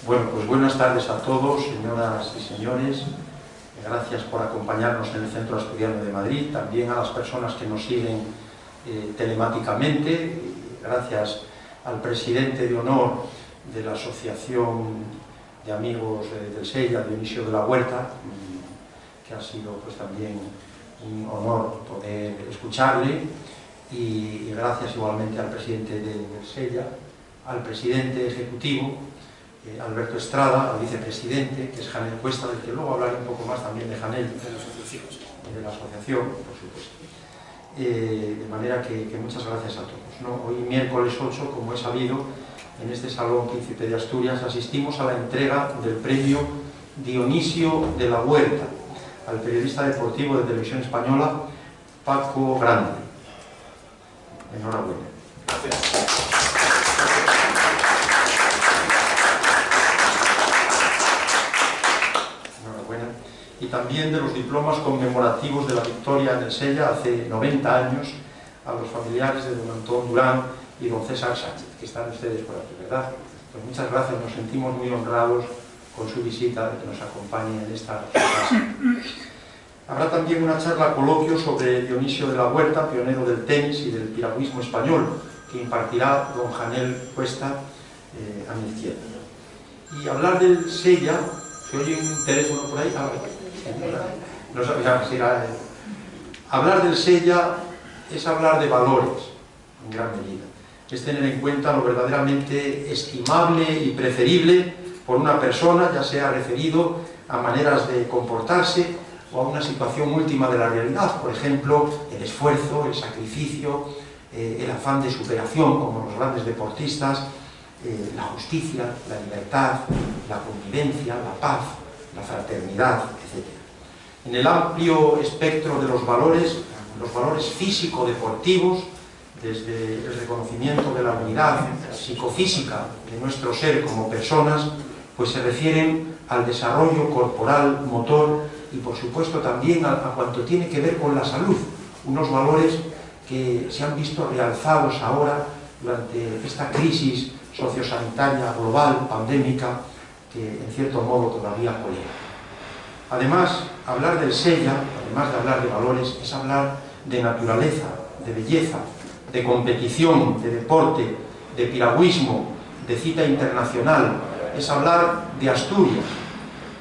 Bueno, pues buenas tardes a todos, señoras y señores. Gracias por acompañarnos en el Centro Asturiano de Madrid, también a las personas que nos siguen telemáticamente. Gracias al presidente de honor de la Asociación de Amigos del Sella, Dionisio de la Huerta, que ha sido pues también un honor poder escucharle, y gracias igualmente al presidente del Sella, al presidente ejecutivo, Alberto Estrada, al vicepresidente, que es Janel Cuesta, del que luego hablaré un poco más también de Janel, de la asociación, por supuesto. De manera que muchas gracias a todos, ¿no? Hoy, miércoles 8, como he sabido, en este Salón Príncipe de Asturias asistimos a la entrega del premio Dionisio de la Huerta al periodista deportivo de Televisión Española, Paco Grande. Enhorabuena. Gracias. Y también de los diplomas conmemorativos de la victoria en el Sella hace 90 años a los familiares de don Antón Durán y don César Sánchez, que están ustedes por aquí, ¿verdad? Pues muchas gracias, nos sentimos muy honrados con su visita, de que nos acompañe en esta casa. Habrá también una charla coloquio sobre Dionisio de la Huerta, pionero del tenis y del piragüismo español, que impartirá don Janel Cuesta a mi izquierda. Y hablar del Sella, que oye un teléfono por ahí, no sabía si era... Hablar del Sella es hablar de valores, en gran medida. Es tener en cuenta lo verdaderamente estimable y preferible por una persona, ya sea referido a maneras de comportarse o a una situación última de la realidad, por ejemplo, el esfuerzo, el sacrificio, el afán de superación, como los grandes deportistas, la justicia, la libertad, la convivencia, la paz, la fraternidad, etc. En el amplio espectro de los valores físico-deportivos, desde el reconocimiento de la unidad psicofísica de nuestro ser como personas, pues se refieren al desarrollo corporal, motor y por supuesto también a cuanto tiene que ver con la salud, unos valores que se han visto realzados ahora durante esta crisis sociosanitaria global, pandémica, que en cierto modo todavía colea. Además, hablar del Sella, además de hablar de valores, es hablar de naturaleza, de belleza, de competición, de deporte, de piragüismo, de cita internacional, es hablar de Asturias.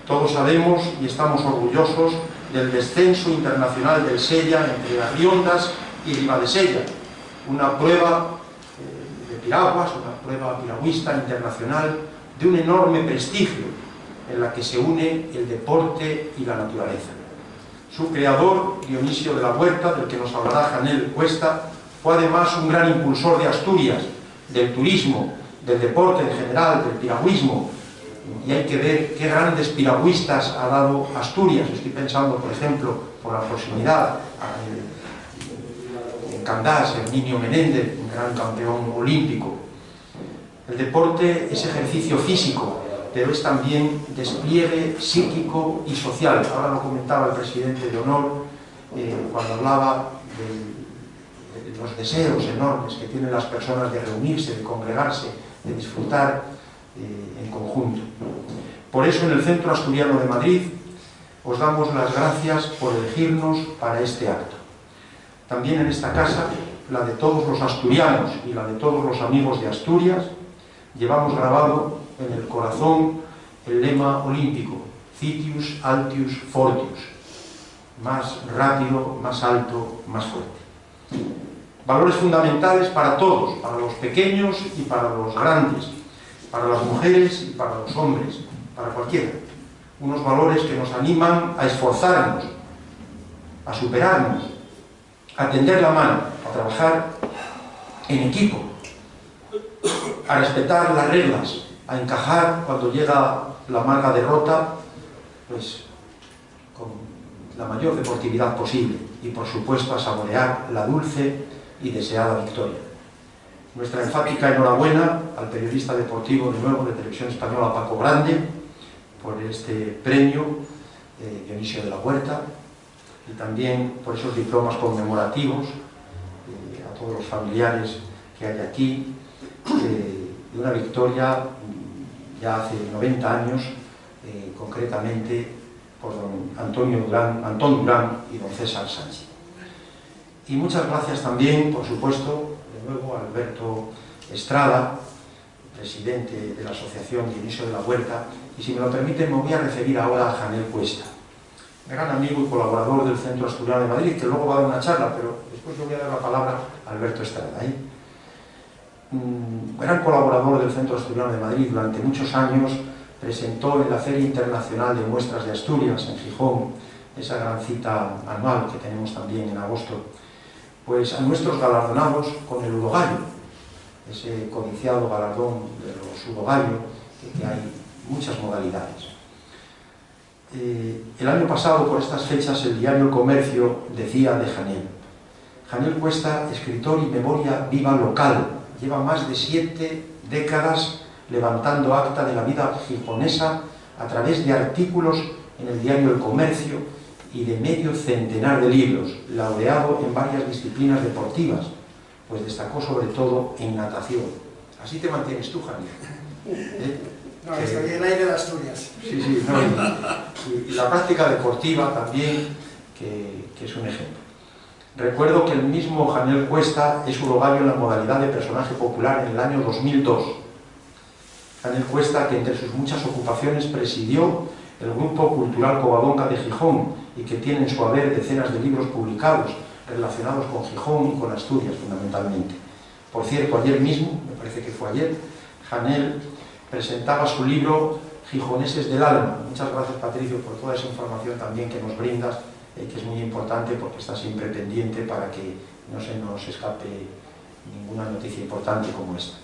Todos sabemos y estamos orgullosos del descenso internacional del Sella entre Arriondas y Ribadesella, una prueba de piraguas, una prueba piragüista internacional de un enorme prestigio, en la que se une el deporte y la naturaleza. Su creador, Dionisio de la Huerta, del que nos hablará Janel Cuesta, fue además un gran impulsor de Asturias, del turismo, del deporte en general, del piragüismo, y hay que ver qué grandes piragüistas ha dado Asturias. Estoy pensando, por ejemplo, por la proximidad, en Candás, Herminio Menéndez, un gran campeón olímpico. El deporte es ejercicio físico, pero es también despliegue psíquico y social. Ahora lo comentaba el presidente de honor cuando hablaba de los deseos enormes que tienen las personas de reunirse, de congregarse, de disfrutar en conjunto. Por eso en el Centro Asturiano de Madrid os damos las gracias por elegirnos para este acto. También en esta casa, la de todos los asturianos y la de todos los amigos de Asturias, llevamos grabado en el corazón el lema olímpico: Citius, Altius, Fortius, más rápido, más alto, más fuerte. Valores fundamentales para todos, para los pequeños y para los grandes, para las mujeres y para los hombres, para cualquiera. Unos valores que nos animan a esforzarnos, a superarnos, a tender la mano, a trabajar en equipo, a respetar las reglas, a encajar cuando llega la amarga derrota, pues con la mayor deportividad posible y por supuesto a saborear la dulce y deseada victoria. Nuestra enfática enhorabuena al periodista deportivo de nuevo de Televisión Española, Paco Grande, por este premio, Dionisio de la Huerta, y también por esos diplomas conmemorativos, a todos los familiares que hay aquí, de una victoria ya hace 90 años, concretamente por don Antón Durán y don César Sánchez. Y muchas gracias también, por supuesto, de nuevo a Alberto Estrada, presidente de la Asociación Dionisio de la Huerta, y si me lo permiten me voy a referir ahora a Janel Cuesta, gran amigo y colaborador del Centro Asturiano de Madrid, que luego va a dar una charla, pero después le voy a dar la palabra a Alberto Estrada. Gran colaborador del Centro Asturiano de Madrid, durante muchos años presentó en la Feria Internacional de Muestras de Asturias, en Gijón, esa gran cita anual que tenemos también en agosto, pues a nuestros galardonados con el Urogallo, ese codiciado galardón de los Urogallo, que hay muchas modalidades. El año pasado, por estas fechas, el diario El Comercio decía de Janel: Janel Cuesta, escritor y memoria viva local, lleva más de 7 décadas levantando acta de la vida gijonesa a través de artículos en el diario El Comercio y de medio centenar de libros, laureado en varias disciplinas deportivas, pues destacó sobre todo en natación. Así te mantienes tú, Janel. No, estoy en el aire de Asturias. Sí, no, y la práctica deportiva también, que es un ejemplo. Recuerdo que el mismo Janel Cuesta es urogallo en la modalidad de personaje popular en el año 2002. Janel Cuesta, que entre sus muchas ocupaciones presidió el Grupo Cultural Covadonga de Gijón y que tiene en su haber decenas de libros publicados relacionados con Gijón y con Asturias fundamentalmente. Por cierto, ayer mismo, me parece que fue ayer, Janel presentaba su libro Gijoneses del Alma. Muchas gracias, Patricio, por toda esa información también que nos brindas, que es muy importante porque está siempre pendiente para que no se nos escape ninguna noticia importante como esta.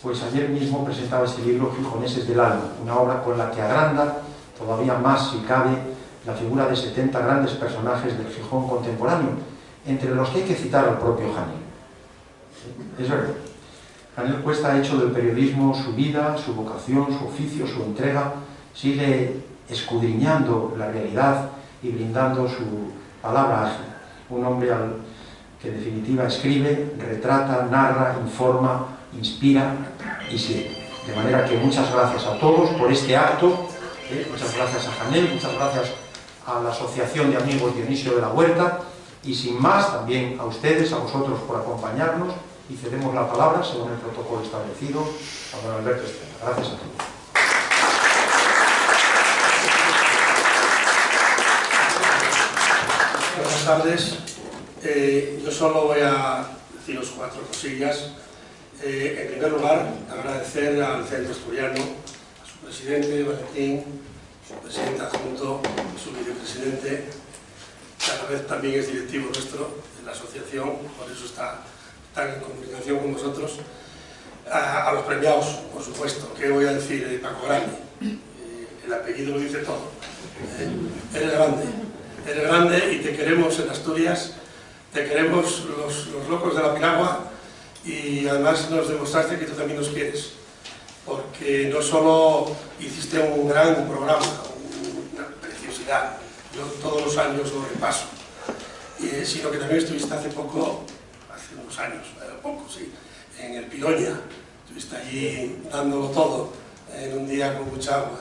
Pues ayer mismo presentaba este libro Gijoneses del Alma, una obra con la que agranda todavía más, si cabe, la figura de 70 grandes personajes del Gijón contemporáneo, entre los que hay que citar al propio Janel. Es verdad. Janel Cuesta ha hecho del periodismo su vida, su vocación, su oficio, su entrega, sigue escudriñando la realidad y brindando su palabra ágil. Un hombre que en definitiva escribe, retrata, narra, informa, inspira y sigue. De manera que muchas gracias a todos por este acto, muchas gracias a Janel, muchas gracias a la Asociación de Amigos Dionisio de la Huerta y sin más también a ustedes, a vosotros por acompañarnos. Y cedemos la palabra, según el protocolo establecido, a don Alberto Estrada. Gracias a todos. Buenas tardes. Yo solo voy a deciros 4 cosillas. En primer lugar, agradecer al Centro Asturiano, a su presidente, Valentín, su presidente adjunto, su vicepresidente, que a la vez también es directivo nuestro de la asociación, por eso está en comunicación con vosotros, a los premiados, por supuesto. ¿Qué voy a decir de Paco Grande? El apellido lo dice todo. Eres grande y te queremos en Asturias, te queremos los locos de la piragua y además nos demostraste que tú también nos quieres, porque no solo hiciste un gran programa, una preciosidad, yo todos los años lo repaso, sino que también estuviste hace unos años, poco, sí, en el Piroña, estuviste allí dándolo todo, en un día con mucha agua.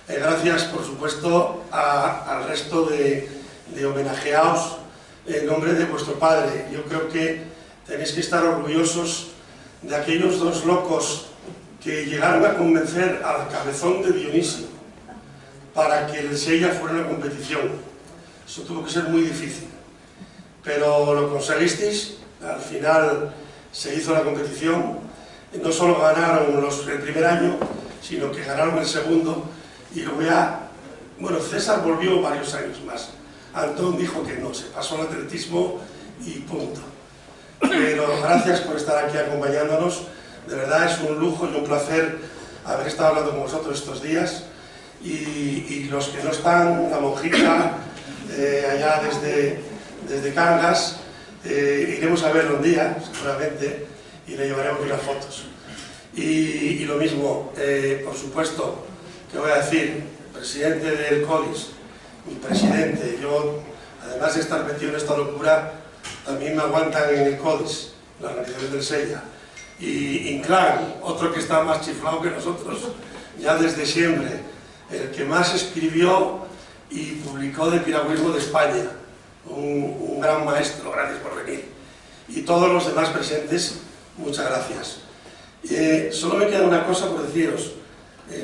Gracias, por supuesto, al resto de homenajeados en nombre de vuestro padre. Yo creo que tenéis que estar orgullosos de aquellos 2 locos que llegaron a convencer al cabezón de Dionisio para que el Sella fuera una competición. Eso tuvo que ser muy difícil, pero lo conseguisteis. Al final se hizo la competición, no solo ganaron el primer año, sino que ganaron el segundo, y luego ya, bueno, César volvió varios años más. Antón dijo que no, se pasó al atletismo y punto. Pero gracias por estar aquí acompañándonos, de verdad es un lujo y un placer haber estado hablando con vosotros estos días, y los que no están, la monjita, allá desde Cangas, iremos a verlo un día, seguramente, y le llevaremos unas fotos. Y lo mismo, por supuesto, que voy a decir, presidente del CODIS, mi presidente, yo, además de estar metido en esta locura, también me aguantan en el CODIS, la organización del Sella. y Inclán, otro que está más chiflado que nosotros, ya desde siempre, el que más escribió y publicó de piragüismo de España, un gran maestro, gracias por venir. Y todos los demás presentes, muchas gracias. Solo me queda una cosa por deciros,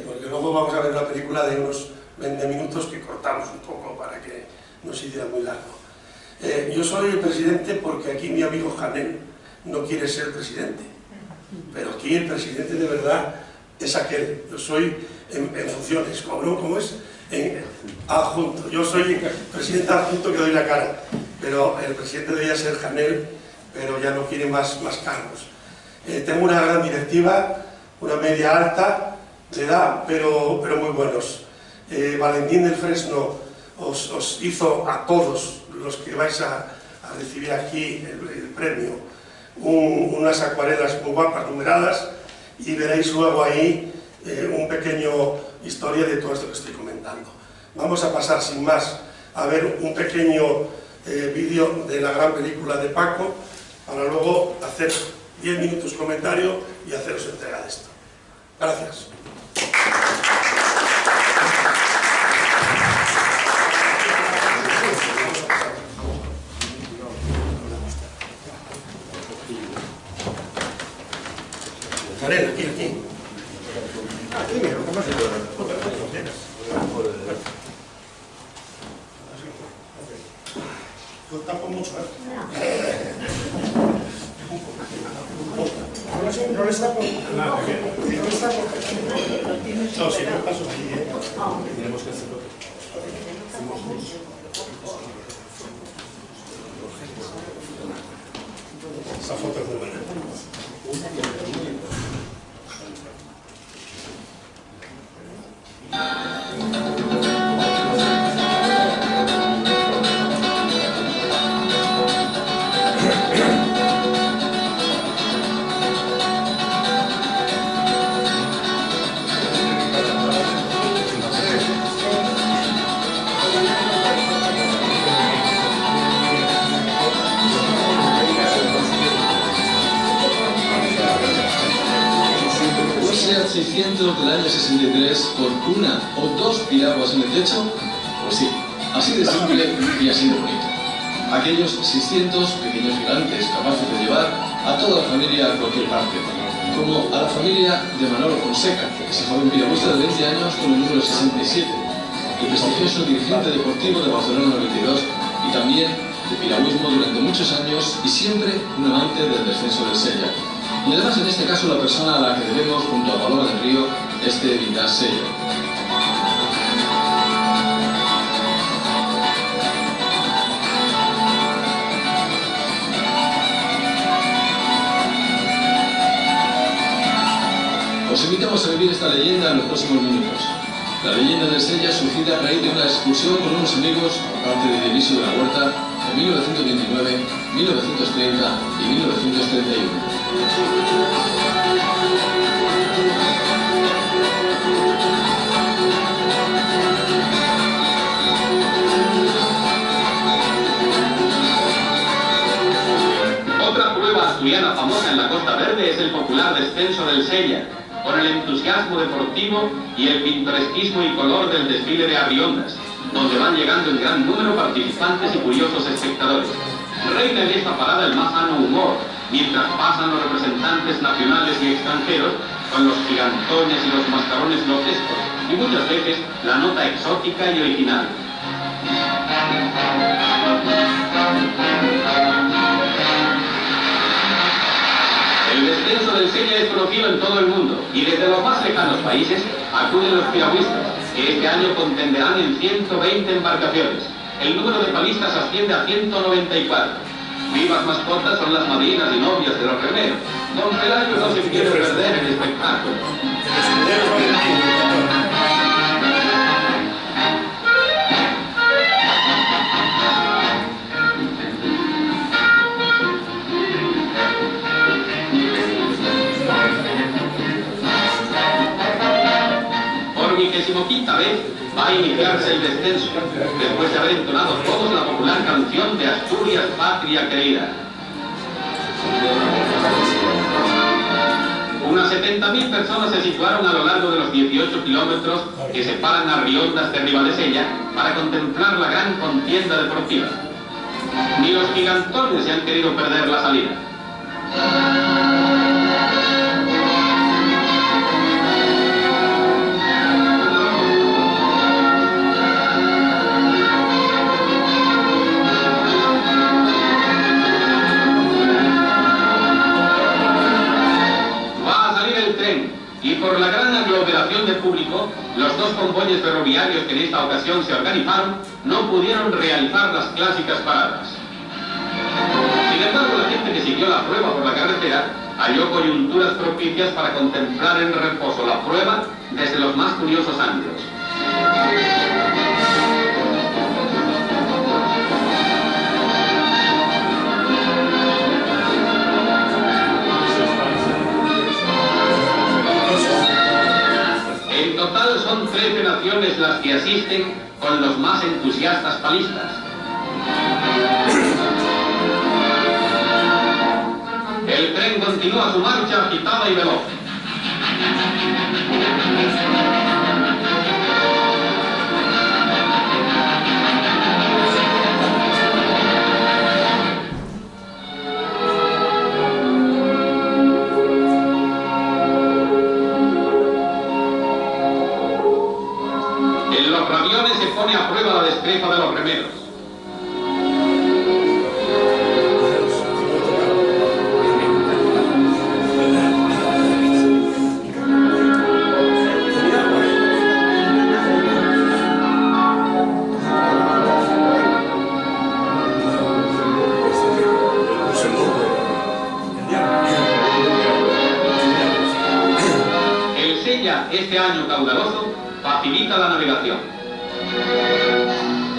porque luego vamos a ver una película de unos 20 minutos que cortamos un poco para que no se hiciera muy largo. Yo soy el presidente porque aquí mi amigo Janel no quiere ser presidente, pero aquí el presidente de verdad es aquel. Yo soy en funciones, ¿cómo es? Adjunto. Yo soy presidente adjunto que doy la cara, pero el presidente debía ser Janel, pero ya no quiere más cargos. Tengo una gran directiva, una media alta de edad, pero muy buenos. Valentín del Fresno os hizo a todos los que vais a recibir aquí el premio unas acuarelas muy guapas, numeradas, y veréis luego ahí un pequeño historia de todo esto que estoy comentando. Vamos a pasar sin más a ver un pequeño vídeo de la gran película de Paco, para luego hacer 10 minutos comentario y haceros entrega de esto. Gracias. Janel, aquí. Aquí, mira, lo que más yo tapo mucho, No les tapo. No, si no paso aquí, tenemos que hacerlo. Esa foto es muy buena. Seat 600 del año 63 con una o dos piraguas en el techo? Pues sí, así de simple y así de bonito. Aquellos 600 pequeños gigantes capaces de llevar a toda la familia a cualquier parte, como a la familia de Manolo Fonseca, ese joven piragüista de 20 años con el número 67, el prestigioso dirigente deportivo de Barcelona 92 y también de piragüismo durante muchos años y siempre un amante del descenso del Sella. Y además en este caso la persona a la que debemos junto a Paloma del Río este vintage sello. Os invitamos a vivir esta leyenda en los próximos minutos. La leyenda del Sella surgida a raíz de una excursión con unos amigos por parte de Dionisio de la Huerta en 1929, 1930 y 1931. Otra prueba asturiana famosa en la Costa Verde es el popular descenso del Sella, con el entusiasmo deportivo y el pintoresquismo y color del desfile de Arriondas, donde van llegando en gran número participantes y curiosos espectadores. Reina en esta parada el más sano humor, mientras pasan los representantes nacionales y extranjeros con los gigantones y los mascarones grotescos, y muchas veces la nota exótica y original. El descenso del Sella es conocido en todo el mundo, y desde los más lejanos países acuden los piragüistas, que este año contenderán en 120 embarcaciones. El número de palistas asciende a 194. Vivas mascotas son las madrinas y novias de los remeros. Don Pelayo no se quiere perder el espectáculo. Por 25ª vez va a iniciarse el descenso, después de haber entonado todos la popular canción de Asturias, patria querida. Unas 70.000 personas se situaron a lo largo de los 18 kilómetros que separan a Riondas de Ribadesella para contemplar la gran contienda deportiva. Ni los gigantones se han querido perder la salida. Y por la gran aglomeración de público, los dos convoyes ferroviarios que en esta ocasión se organizaron no pudieron realizar las clásicas paradas. Sin embargo, la gente que siguió la prueba por la carretera halló coyunturas propicias para contemplar en reposo la prueba desde los más curiosos ángulos. En total son 13 naciones las que asisten con los más entusiastas palistas. El tren continúa su marcha agitada y veloz. En los raviones se pone a prueba la destreza de los remeros. El Sella, este año caudaloso, facilita la navegación.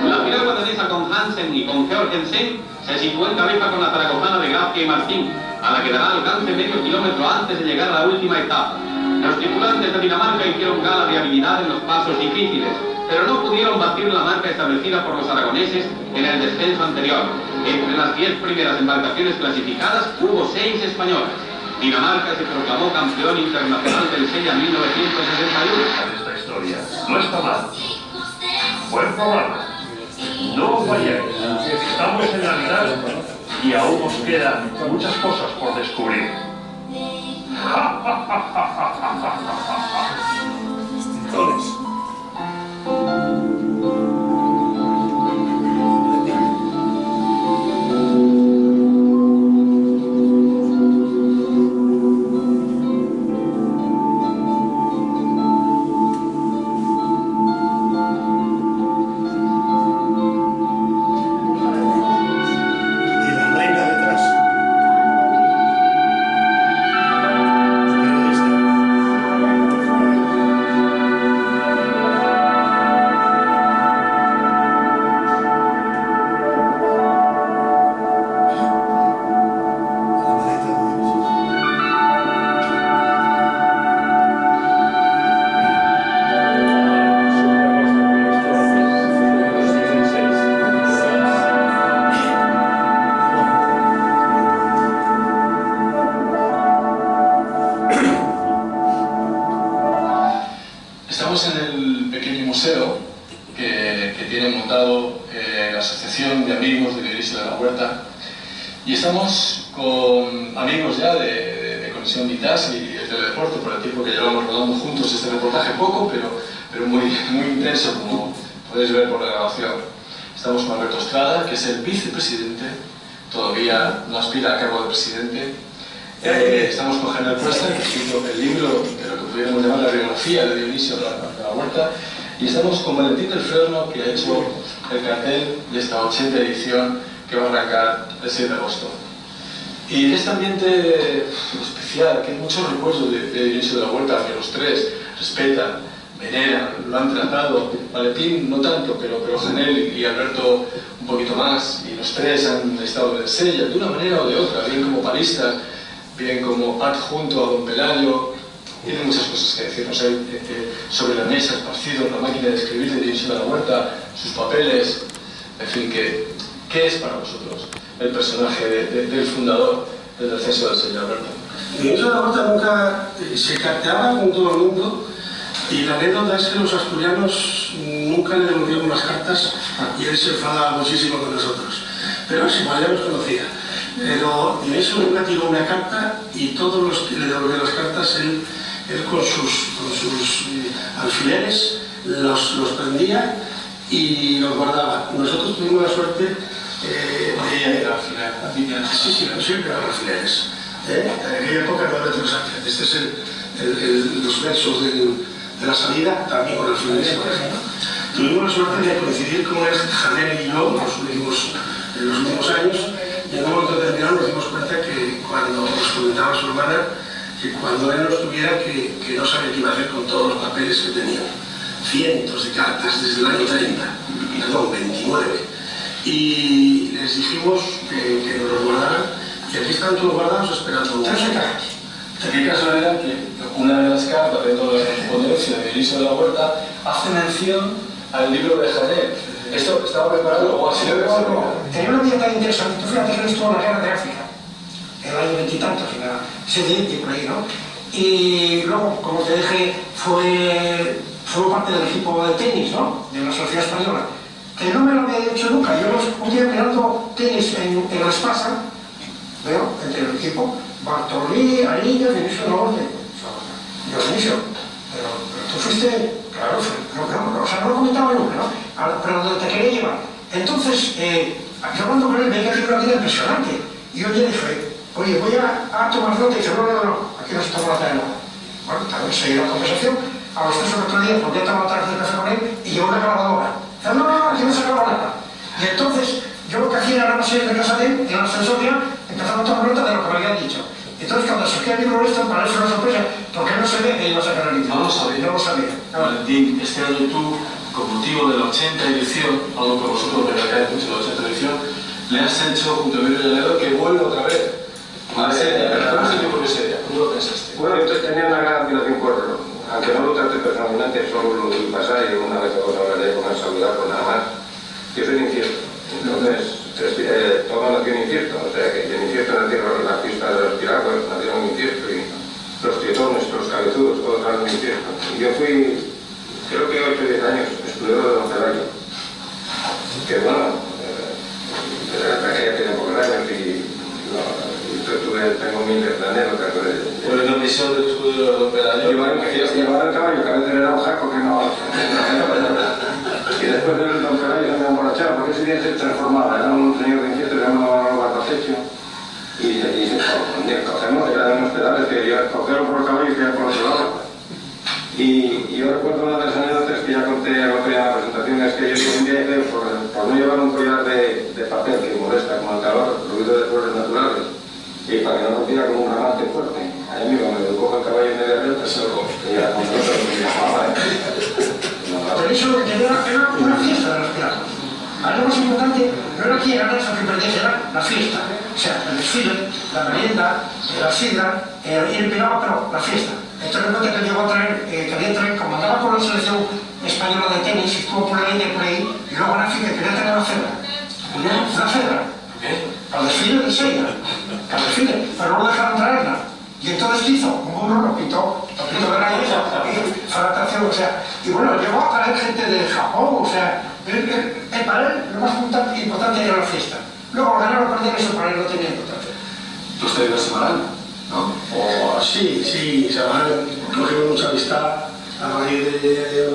La piragua danesa con Hansen y con Jorgensen se sitúa en cabeza con la zaragozana de Gracia y Martín, a la que dará alcance medio kilómetro antes de llegar a la última etapa. Los tripulantes de Dinamarca hicieron gala de habilidad en los pasos difíciles, pero no pudieron batir la marca establecida por los aragoneses en el descenso anterior. Entre las 10 primeras embarcaciones clasificadas hubo 6 españolas. Dinamarca se proclamó campeón internacional del Sella 1961. Esta historia no está mal. Buen programa. No os vayáis. Estamos en Navidad y aún os quedan muchas cosas por descubrir. Estamos en el pequeño museo que tiene montado la Asociación de Amigos de la Iglesia de la Huerta, y estamos con amigos ya de Conexión Vitas y de Teledeporte por el tiempo que llevamos rodando juntos este reportaje, poco, pero muy intenso, como podéis ver por la grabación. Estamos con Alberto Estrada, que es el vicepresidente, todavía no aspira a cargo de presidente. Estamos con General Cuesta, que ha escrito el libro de lo que pudiéramos llamar la biografía de Dionisio de la Huerta, y estamos con Valentín del Fresno, que ha hecho el cartel de esta 80ª edición que va a arrancar el 7 de agosto. Y en este ambiente especial, que hay muchos recuerdos de Dionisio de la Huerta, que los tres respetan, veneran, lo han tratado. Valentín no tanto, pero Janel y Alberto un poquito más, y los tres han estado en el Sella de una manera o de otra, bien como paristas, bien como adjunto a don Pelayo. Tiene muchas cosas que decirnos sobre la mesa, esparcido, la máquina de escribir de Dionisio de la Huerta, sus papeles, en fin, ¿qué es para vosotros el personaje del fundador del descenso del Sella, Alberto? Dionisio de la Huerta nunca se carteaba con todo el mundo, y la anécdota es que los asturianos nunca le devolvieron las cartas y él se enfadaba muchísimo con nosotros. Pero sí, ya nos conocía. Pero Dionisio nunca tiró una carta, y todos los que le devolvían las cartas, él con sus alfileres los prendía y los guardaba. Nosotros tuvimos la suerte de... Sí, siempre eran alfileres. En aquella época no había los alfileres. Este es los versos de la salida, también con alfileres. Tuvimos la suerte de coincidir con Janel y yo en los últimos años, y en un momento determinado nos dimos cuenta que cuando nos comentaba su hermana, que cuando él no estuviera, que no sabía qué iba a hacer con todos los papeles que tenía. Cientos de cartas desde el año 29, y les dijimos que nos los guardaran, y aquí están todos guardados esperando. 13 cartas. Qué casualidad que una de las cartas de toda la correspondencia de Dionisio de la Huerta hace mención al libro de Janel. ¿Esto estaba preparado o ha sido? No. Tenía una vida tan interesante. Tú fíjate que él estuvo en la guerra de África, en el año 20 y tantos, en la 70 y por ahí, ¿no? Y luego, como te dije, formó parte del equipo de tenis, ¿no? De la Sociedad Española. Que no me lo había dicho nunca. Yo un día mirando tenis en la Espasa, veo, entre el equipo, Bartolí, Arillo, Dionisio de la Huerta. Yo, Dionisio, pero tú fuiste, claro, o sea, no lo comentaba nunca, ¿no? Pero donde te quería llevar. Entonces, yo cuando con él veía que era una vida impresionante. Y yo le dije, oye, voy a tomar nota. Y dice, no, aquí no se toma nota de nada. Bueno, también seguí la conversación. A los 3 o 4 días volví a tomar otra vez el café con él y llevo una grabadora. Dice, no, aquí no se graba nada. Y entonces, yo lo que hacía era no salir de casa de él, en el ascensor ya, empezaba a tomar nota de lo que me habían dicho. Entonces, cuando surgía el libro esto, para él fue una sorpresa, porque no sabía que iba a sacar el libro. No lo sabía. No lo sabía. Valentín, este año tú, con motivo de la 80 edición, algo que vosotros me cae mucho la 80 edición, le has hecho junto a Emilio Llanero que vuelva otra vez. ¿Cómo se dio por esa idea? ¿Cómo lo pensaste? Bueno, yo tenía una gran admiración por, aunque no lo trate personalmente, solo lo vi pasar y una vez os hablaré con él, saludar con nada más. Yo soy de Incierto, entonces todo nació en Incierto, o sea que en Incierto nacieron las pistas de los piratas, nacieron en Incierto, y los trietones, los cabezudos, todos eran en Incierto. Y yo fui, creo que 8 o 10 años, estudiador de Don Pelayo, que bueno, ya tiene pocos años y tengo miles de anécdotas. Por la misión del escudo de Don Pelayo. Llevar el caballo, que a veces era un jaco que no... Y después del Don Pelayo se me emborrachaba, porque ese día se transformaba. Era un señor de Incierto, se llamaba Barbacecho, y cogemos, era de unos pedales que yo cogieron por el caballo y quedé por otro lado. Y yo recuerdo una de las anécdotas que ya conté el otro día en la presentación, es que yo un día por no llevar un collar de papel que molesta como el calor, ruido de flores naturales, y para que no rompiera como un ramante fuerte. Allá mismo me lo cojo el caballo en medio de se lo cojo. Y ya, con nosotros me llamaba. Pero eso era una fiesta de los piratas. Algo más importante no era quién ganase o quién perdiese, era la fiesta. O sea, el desfile, la merienda, la sidra, el piragua, pero la fiesta. Entonces me cuenta que llegó a traer, quería traer, como andaba por la selección española de tenis, estuvo por la India por ahí, y luego en África quería tener una cebra. Una cebra. Para el desfile de Sella. Para el desfile, pero no lo dejaron traerla. Y entonces hizo un burro, lo pintó de rayos, y fue la atracción, o sea, y bueno, llegó a traer gente de Japón, o sea, para él lo más importante era la fiesta. Luego ganar o perder, eso para él no tenía importancia. ¿Tú has tenido Semarán? ¿No? Sí, Semarán, cogimos mucha amistad a raíz de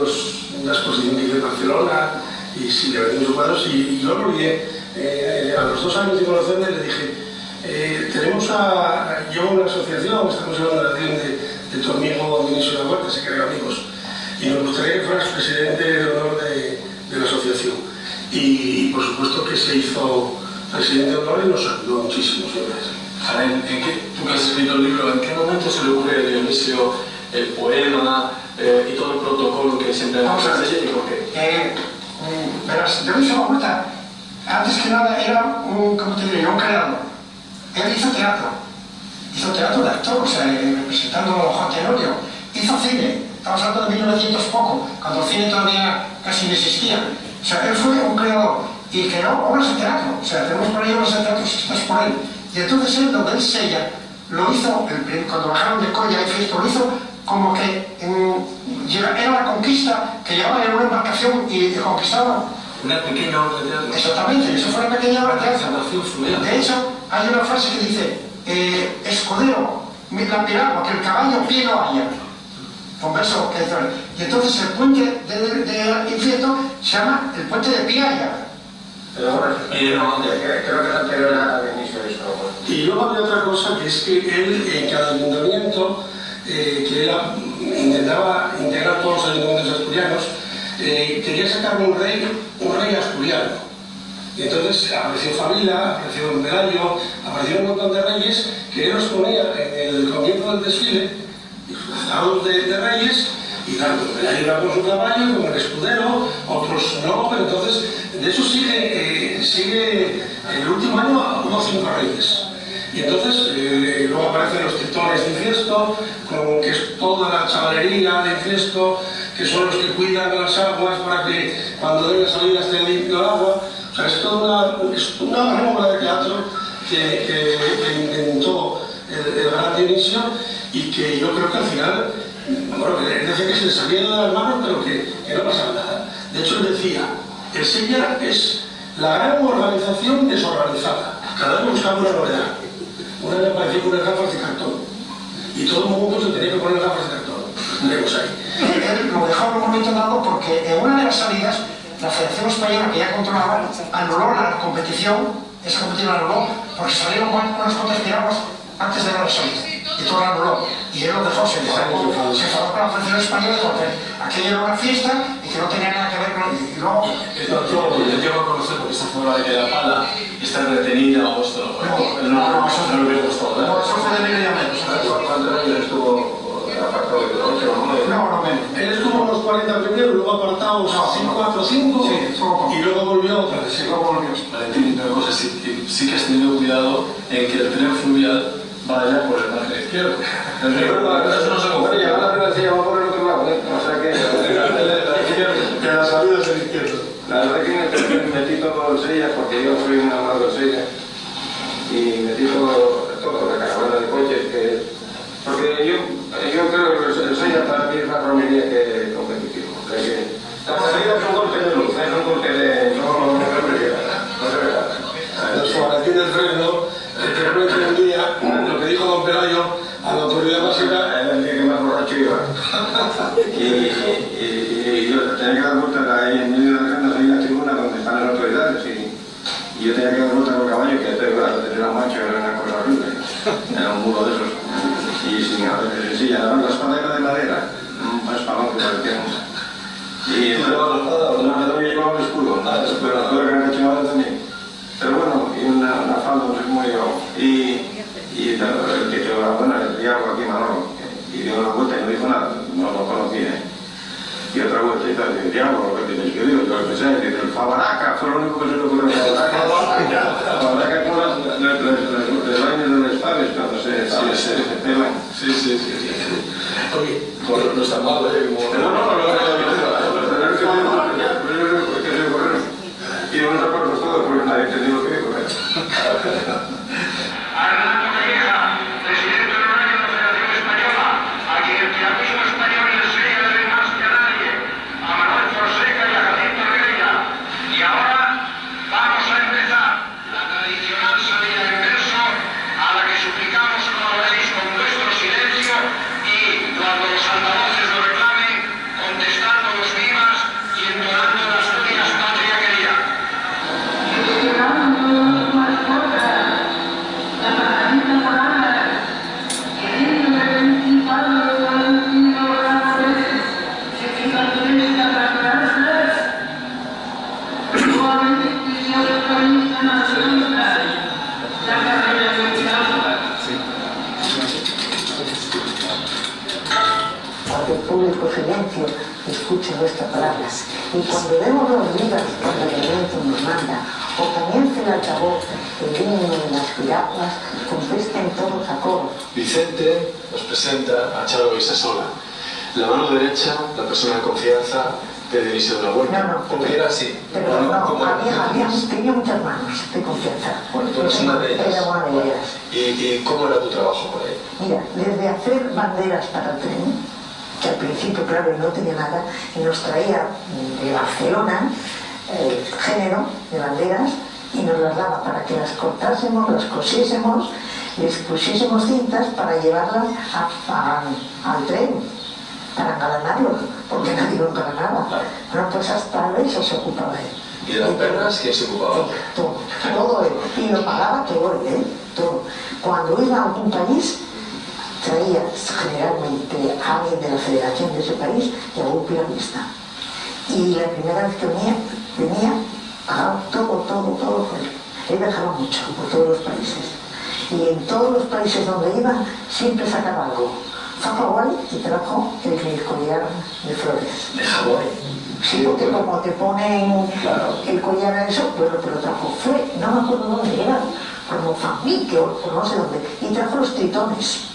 una exposición que hice en Barcelona, y sí, le vendimos cuadros, y yo lo olvidé. A los 2 años de conocerme le dije, llevo una asociación, estamos en una relación de tu amigo Dionisio de la Huerta, se crean amigos, y nos gustaría que fueras presidente de honor de la asociación. Y por supuesto que se hizo presidente de honor y nos ayudó muchísimo. Janel, tú que has escrito el libro, ¿en qué momento se le ocurre a Dionisio el poema y todo el protocolo que siempre Vamos a ver, y por qué? Verás, Dionisio de la Huerta, antes que nada era un creador. Él hizo teatro de actor, o sea, representando a Juan Tenorio, hizo cine, estamos hablando de 1900 poco, cuando el cine todavía casi no existía. O sea, él fue un creador y creó obras de teatro, o sea, tenemos por ahí obras de teatro escritas por él. Y entonces él, donde él sella, lo hizo, cuando bajaron de Coya y Fiesto, lo hizo como que era la conquista, que llegaban en una embarcación y conquistaban. Una pequeña obra de teatro. Exactamente, eso fue una pequeña obra de teatro. De hecho, hay una frase que dice, escudero, la piragua, que el caballo pie no haya. Con verso que dice, y entonces el puente de Infiesto se llama el puente de Piaya. Pero bueno, creo que es anterior al inicio de eso. Y luego había otra cosa, que es que él, en cada ayuntamiento, intentaba integrar todos los ayuntamientos asturianos, quería sacar un rey asturiano. Y entonces apareció Favila, apareció Don Pelayo, aparecieron un montón de reyes que él los ponía en el comienzo del desfile, disfrazados de reyes, y claro, Pelayo iba con su caballo, con el escudero, otros no, pero entonces de eso sigue en el último año hubo 5 reyes. Y entonces luego aparecen los tritones de Infiesto, que es toda la chavalería de Infiesto, que son los que cuidan las aguas para que cuando den la salida esté limpio el agua. O sea, es toda una obra de teatro que inventó el gran Dionisio y que yo creo que al final, bueno, él decía que se le salía de las manos, pero que no pasaba nada. De hecho, él decía, el Sella es la gran organización desorganizada. Cada uno buscaba una novedad. Una vez apareció con unas gafas de cartón y todo el mundo se tenía que poner gafas de cartón. Tenemos ahí. Él lo dejó en un momento dado porque en una de las salidas la Federación Española, que ya controlaba, anuló la competición, esa competición la anuló porque salieron unas cuantas piraguas antes de la salida y todo la anuló. Y él lo dejó, se enfadó con la Federación Española porque aquello era una fiesta y que no tenía nada que ver con él. Y luego... Yo llego a conocer porque esta fue la de la pala, está retenida o esto no lo hubiera gustado, ¿verdad? No, eso fue de Miguel Llameros. ¿Cuántos años estuvo apartado de 8 o 9? No, menos. Él estuvo unos 40 primero, luego apartados 4 o 5 y luego volvió otra vez. Valentín, una cosa, sí que has tenido cuidado en que el tren fluvial vaya por el margen izquierdo. El río, eso no se Bueno, confía. ya la primera se llama por el otro lado, ¿eh? O sea que la salida es el izquierdo. la verdad que metí todo el Sella porque yo soy un amado del Sella y metí todo la caravana de coches porque yo creo que el Sella para mí es más romería que competitivo. O sea que la salida es un golpe de luz, es un golpe de... no se ve nada. Los Valentín del Fresno, que no entendía lo que dijo Don Pelayo a la autoridad básica. Era el día que más borracho iba. Y yo tenía que dar vueltas ahí en medio de las grandes, ahí en la tribuna donde están las autoridades. Y yo tenía que dar vueltas con el caballo, que era un macho, era una cosa horrible. Era un muro de esos. Y sin sencilla, la espada era de madera, un espalón que parecía mucho. Y no llevaba el escudo, pero la escudo que me echaba también. Pero bueno, y una falda muy y el que quedó la buena, el diablo aquí, Manolo, y dio una vuelta y no dijo nada, no lo conocía. Y otra vuelta y tal, y el diablo, lo que tienes que decir, yo lo pensé, y el Fabaraca, fue lo único que se le ocurrió. Fabaraca con las vainas de los padres cuando se pelan. Sí. Oye, no está mal, Y no nos acordamos todos porque nadie entendió lo que dijo. Arnaldo Calleja, presidente honorario de la Federación Española, a quien el piragüismo español le enseña de más que a nadie, a Manuel Fonseca y a Jacinto Regueira. Y ahora vamos a empezar la tradicional salida en verso, a la que suplicamos colaboréis con vuestro silencio y, cuando los altavoces lo reclamen, contestando los vivas y entonando las Asturias patria querida. Porque el público silencio escuche vuestras palabras. Y cuando demos los vivas cuando el viento nos manda, o comience el altavoz, el himno de las piraguas, contesten todos a coro. Vicente nos presenta a Charo Isasola. La mano derecha, la persona de confianza, de Dionisio de la Huerta. No. ¿O era así? Pero tenía muchas manos de confianza. Bueno, tú eres una de ellas. Era una de ellas. ¿Y cómo era tu trabajo por ahí? Mira, desde hacer banderas para el tren, que al principio, claro, no tenía nada, y nos traía de Barcelona el género de banderas y nos las daba para que las cortásemos, las cosiésemos, les pusiésemos cintas para llevarlas al tren, para engalanarlos, porque nadie lo engalanaba. Bueno, pues hasta de eso se ocupaba él. ¿Y de las perras quién se ocupaba? Todo él. Y lo pagaba todo él, todo. Cuando iba a algún país, traía generalmente a alguien de la federación de ese país y a un pianista. Y la primera vez que venía pagaba todo por él. Él viajaba mucho por todos los países. Y en todos los países donde iba, siempre sacaba algo. Fue a Hawái y trajo el collar de flores. ¿De Hawái? Sí, porque como te ponen el collar a eso, bueno, pero trajo, no me acuerdo dónde era, por Mozambique o no sé dónde, y trajo los tritones,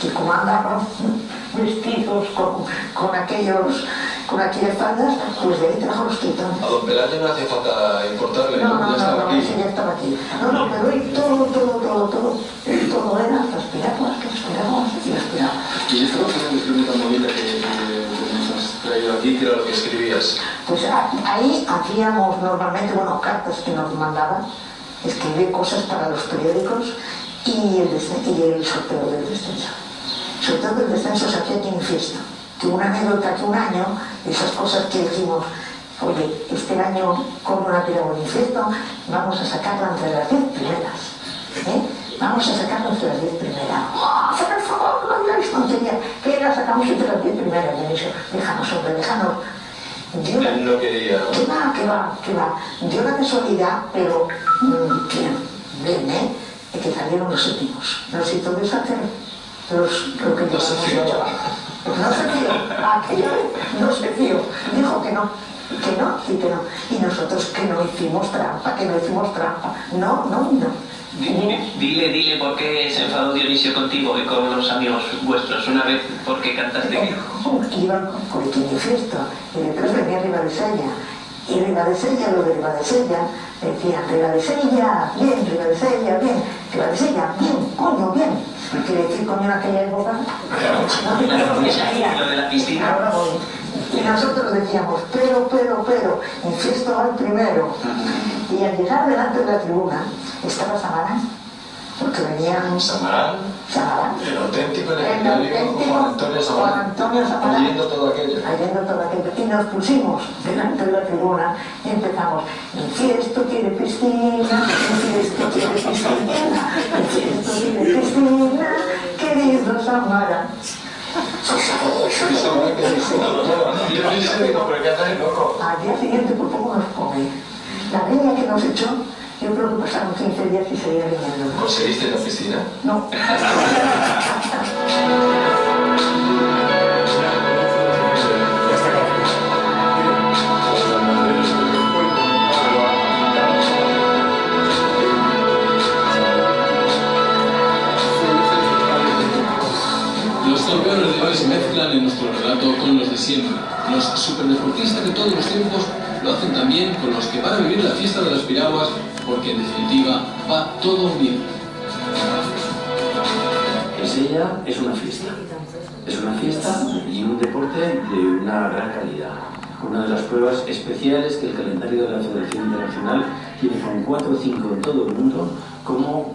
que como andaban vestidos con aquellas faldas, pues de ahí trajo los tritones. A don Pelayo no hace falta importarle, No, ese ya estaba aquí. No, pero él todo era las piraguas, y las piraguas. Y esta cosa es una tan bonita que nos has traído aquí, que era lo que escribías. Pues ahí hacíamos normalmente, cartas que nos mandaban, escribir cosas para los periódicos y el sorteo del descenso. El sorteo del descenso se hacía aquí en fiesta. Que una anécdota que un año, esas cosas que dijimos, oye, este año con una piragua infiesto vamos a sacarla entre las 10 primeras. Vamos a sacarla entre las 10 primeras. ¡Oh, por favor, no digáis tontería! Que la sacamos entre las 10 primeras. Me dijo, déjanos, hombre, déjanos. Él no quería, ¿no? Que va. Dio la casualidad, pero bien, que salieron los séptimos. Los hizo deshacer lo que nos hemos hecho. No se fió. Dijo que no. Y nosotros que no hicimos trampa. No. Dile por qué se enfadó Dionisio contigo y con los amigos vuestros una vez porque cantaste. Iban con el quinifiesto y detrás venía Ribadesella. Y Ribadesella, lo de Ribadesella, decían Ribadesella, bien, Ribadesella, bien, Ribadesella, bien, coño, bien. Quiere decir coño en aquella época. Lo de la piscina. Y nosotros decíamos, pero, infiesto va el primero. Y al llegar delante de la tribuna, estaba Samarán, porque venían... ¿Samarán? El auténtico legendario Juan Antonio Samarán. Oyendo todo aquello. Y nos pusimos delante de la tribuna y empezamos, infiesto quiere piscina, querido Samarán. Al día siguiente por poco nos come. La leña que nos echó, yo creo que pasaron 15 días y seguía viniendo. ¿Conseguiste la piscina? No. Los campeones de hoy se mezclan en nuestro relato con los de siempre. Los superdeportistas de todos los tiempos lo hacen también con los que van a vivir la fiesta de las piraguas, porque en definitiva va todo unido. El Sella es una fiesta y un deporte de una gran calidad. Una de las pruebas especiales que el calendario de la Federación Internacional tiene con 4 o 5 en todo el mundo como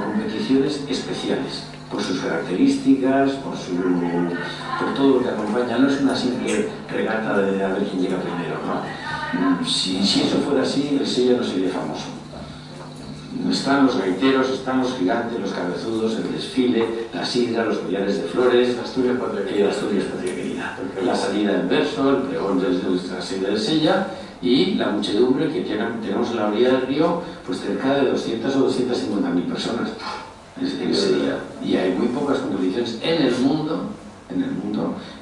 competiciones especiales, por sus características, por todo lo que acompaña. No es una simple regata de a ver quién llega primero, ¿no? Si eso fuera así, el Sella no sería famoso. Están los gaiteros, están los gigantes, los cabezudos, el desfile, la sidra, los collares de flores, la Asturias Patria Querida, la salida en verso, el pregón de la salida del Sella y la muchedumbre que tenemos en la orilla del río, pues cerca de 200 o 250.000 personas en ese día. Y hay muy pocas competiciones en el mundo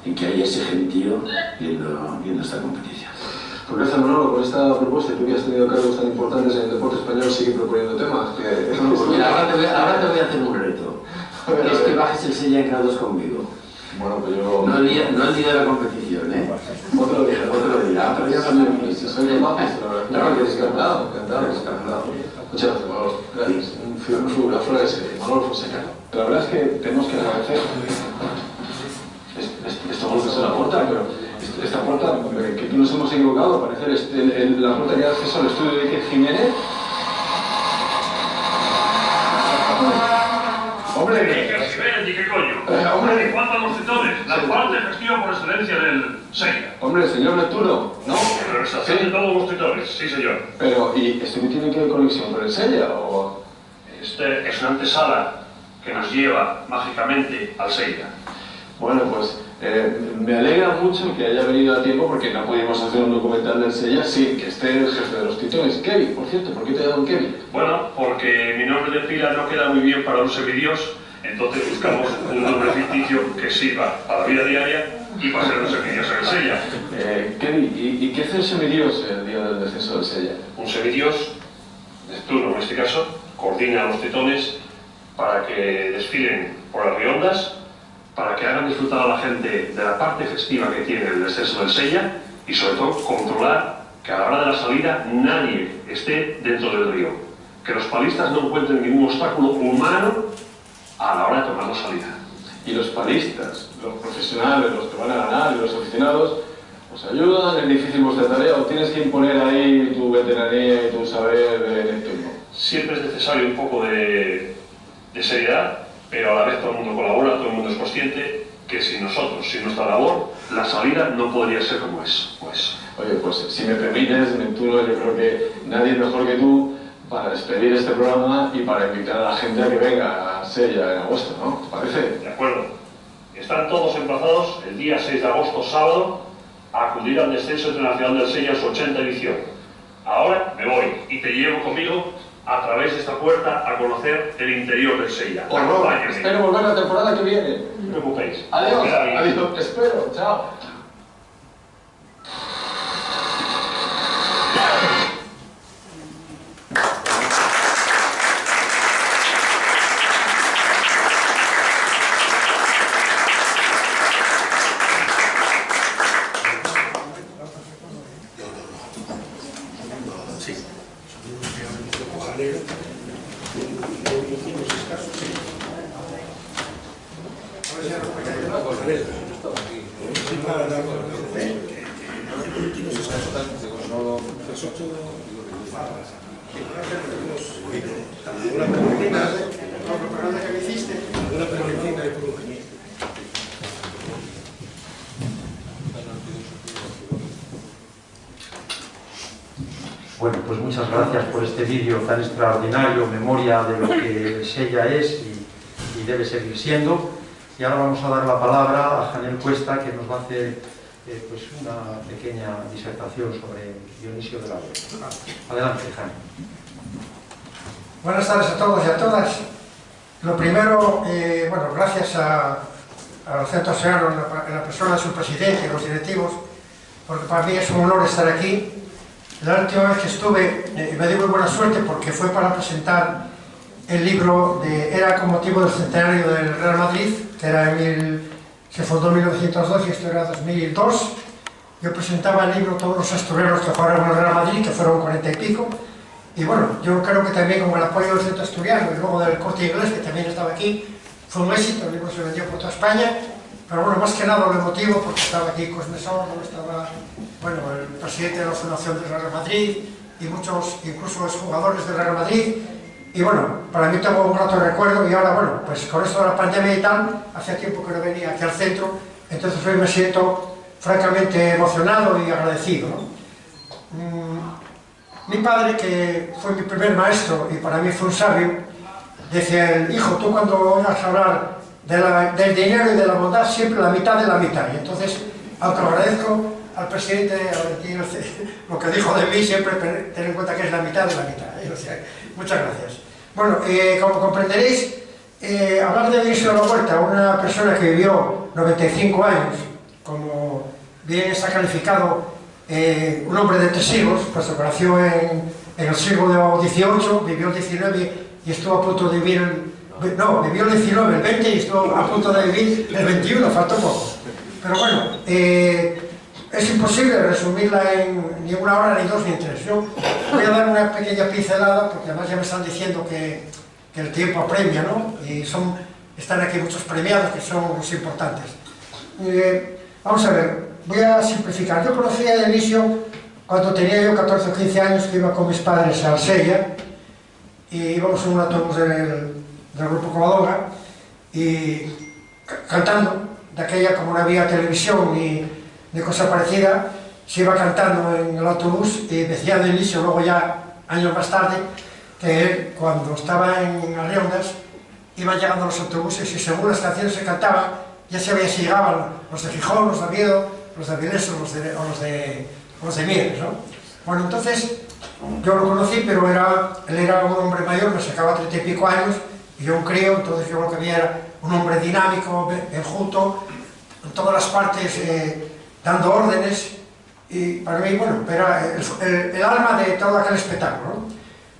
en que haya ese gentío viendo esta competición. Pues gracias, Manolo, con esta propuesta. Tú que has tenido cargos tan importantes en el deporte español, sigue proponiendo temas. Mira, ahora te voy a hacer un reto. Es que bajes el Sella en grados conmigo. Bueno, pues yo... No el día de la competición, ¿eh? Otro día. Pero ya también Soy de Mapes, claro que es encantado. Muchas gracias, Manolo. Gracias. Una flor de serie, Manolo Fonseca. La verdad es que tenemos que agradecer. Esto no es la puerta, pero esta puerta, que aquí nos hemos equivocado, al parecer la puerta que da acceso al estudio de Iker Jiménez. ¡Hombre! Iker Jiménez, ¿y qué coño? ¡Hombre! ¿Y cuánto a los citones? La parte efectiva por excelencia del Sella. ¡Hombre, señor Neptuno! ¿No? La realización de todos los titores, sí señor. Pero, ¿y esto qué tiene que ver conexión con el Sella? ¿O...? Este es una antesala que nos lleva mágicamente al Sella. Bueno, pues me alegra mucho que haya venido a tiempo porque no pudimos hacer un documental del Sella sin que esté el jefe de los titones. Kevin, por cierto, ¿por qué te llaman Kevin? Bueno, porque mi nombre de pila no queda muy bien para un semidios, entonces buscamos un nombre ficticio que sirva para la vida diaria y para ser un semidios en el Sella. Kevin, ¿y qué hace el semidios el día del descenso del Sella? Un semidios, Neptuno en este caso, coordina a los titones para que desfilen por las riondas, para que hagan disfrutar a la gente de la parte festiva que tiene el descenso del Sella y sobre todo controlar que a la hora de la salida nadie esté dentro del río, que los palistas no encuentren ningún obstáculo humano a la hora de tomar la salida. Y los palistas, los profesionales, los que van a ganar y los aficionados, ¿os ayudan? ¿Es difícil vuestra tarea o tienes que imponer ahí tu veteranía y tu saber de Neptuno? Siempre es necesario un poco de seriedad, pero a la vez todo el mundo colabora, todo el mundo es consciente que sin nosotros, sin nuestra labor, la salida no podría ser como es. Oye, pues si me permites, Neptuno, yo creo que nadie mejor que tú para despedir este programa y para invitar a la gente a que venga a Sella en agosto, ¿no? ¿Te parece? De acuerdo. Están todos emplazados el día 6 de agosto, sábado, a acudir al descenso internacional del Sella en su 80ª edición. Ahora me voy y te llevo conmigo a través de esta puerta a conocer el interior del Sella. Acompáñame. Espero volver la temporada que viene. No os preocupéis. Adiós. Adiós. Espero. Chao. Bueno, pues muchas gracias por este vídeo tan extraordinario, memoria de lo que Sella es y debe seguir siendo. Y ahora vamos a dar la palabra a Janel Cuesta, que nos va a hacer pues una pequeña disertación sobre Dionisio de la Huerta. Adelante, Janel. Buenas tardes a todos y a todas. Lo primero, bueno, gracias al Centro Serrano en la persona de su presidente y los directivos, porque para mí es un honor estar aquí. La última vez que estuve me dio muy buena suerte porque fue para presentar el libro era con motivo del centenario del Real Madrid, que era se fundó en 1902 y esto era 2002. Yo presentaba el libro todos los asturianos que jugaron en el Real Madrid, que fueron 40 y pico. Y bueno, yo creo que también con el apoyo del Centro Asturiano y luego del Corte Inglés, que también estaba aquí, fue un éxito, el libro se vendió por toda España. Pero bueno, más que nada lo emotivo, porque estaba aquí Cosme Sordo, estaba bueno, el presidente de la Fundación del Real Madrid y muchos, incluso los jugadores del Real Madrid. Y bueno, para mí tengo un grato recuerdo y ahora, bueno, pues con esto de la pandemia y tal, hacía tiempo que no venía aquí al centro, entonces hoy me siento francamente emocionado y agradecido, ¿no? Mi padre, que fue mi primer maestro y para mí fue un sabio, decía, hijo, tú cuando oigas hablar del dinero y de la bondad, siempre la mitad de la mitad. Y entonces, autoagradezco al presidente lo que dijo de mí, siempre tener en cuenta que es la mitad de la mitad. O sea, muchas gracias. Bueno, como comprenderéis, hablar de Dionisio de la Huerta, una persona que vivió 95 años, como bien está calificado, un hombre de 3 siglos, puesto que nació en el siglo XVIII, vivió el XIX y estuvo a punto de vivir No, vivió el 19, el 20 y estuvo a punto de vivir el 21, faltó poco. Pero bueno, es imposible resumirla en ni una hora, ni dos, ni en tres. Yo voy a dar una pequeña pincelada, porque además ya me están diciendo que el tiempo apremia, ¿no? Y están aquí muchos premiados que son los importantes. Vamos a ver, voy a simplificar. Yo conocí a Dionisio cuando tenía yo 14 o 15 años, que iba con mis padres a Sella, y íbamos en un autobús del Grupo Covadonga, y cantando, de aquella, como no había televisión ni cosa parecida, se iba cantando en el autobús, y decía Dionisio, luego ya, años más tarde, que él, cuando estaba en Arriondas, iban llegando los autobuses y según las canciones se cantaban, ya sabía si llegaban los de Gijón, los de Oviedo, los de Avilés o los de Mieres, ¿no? Bueno, entonces, yo lo conocí, pero él era un hombre mayor, me sacaba 30 y pico años, y yo un crío, entonces yo lo que veía era un hombre dinámico, enjuto, en todas las partes, dando órdenes, y para mí, bueno, era el alma de todo aquel espectáculo, ¿no?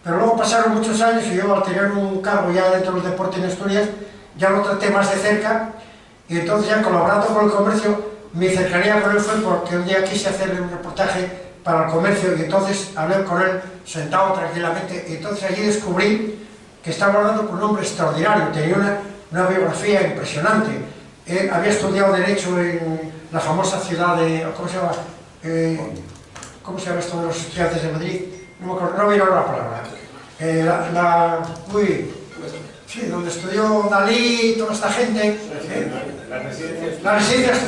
Pero luego pasaron muchos años y yo, al tener un cargo ya dentro del deporte en Asturias, ya lo traté más de cerca, y entonces ya colaborando con el comercio, mi cercanía con él fue porque un día quise hacerle un reportaje para el comercio, y entonces hablé con él sentado tranquilamente, y entonces allí descubrí que estaba hablando con un hombre extraordinario, tenía una biografía impresionante. Él había estudiado Derecho en la famosa ciudad de... ¿Cómo se llama? ¿Cómo se llama esto de los estudiantes de Madrid? No me acuerdo, no vino la palabra. Sí, donde estudió Dalí y toda esta gente. La residencia de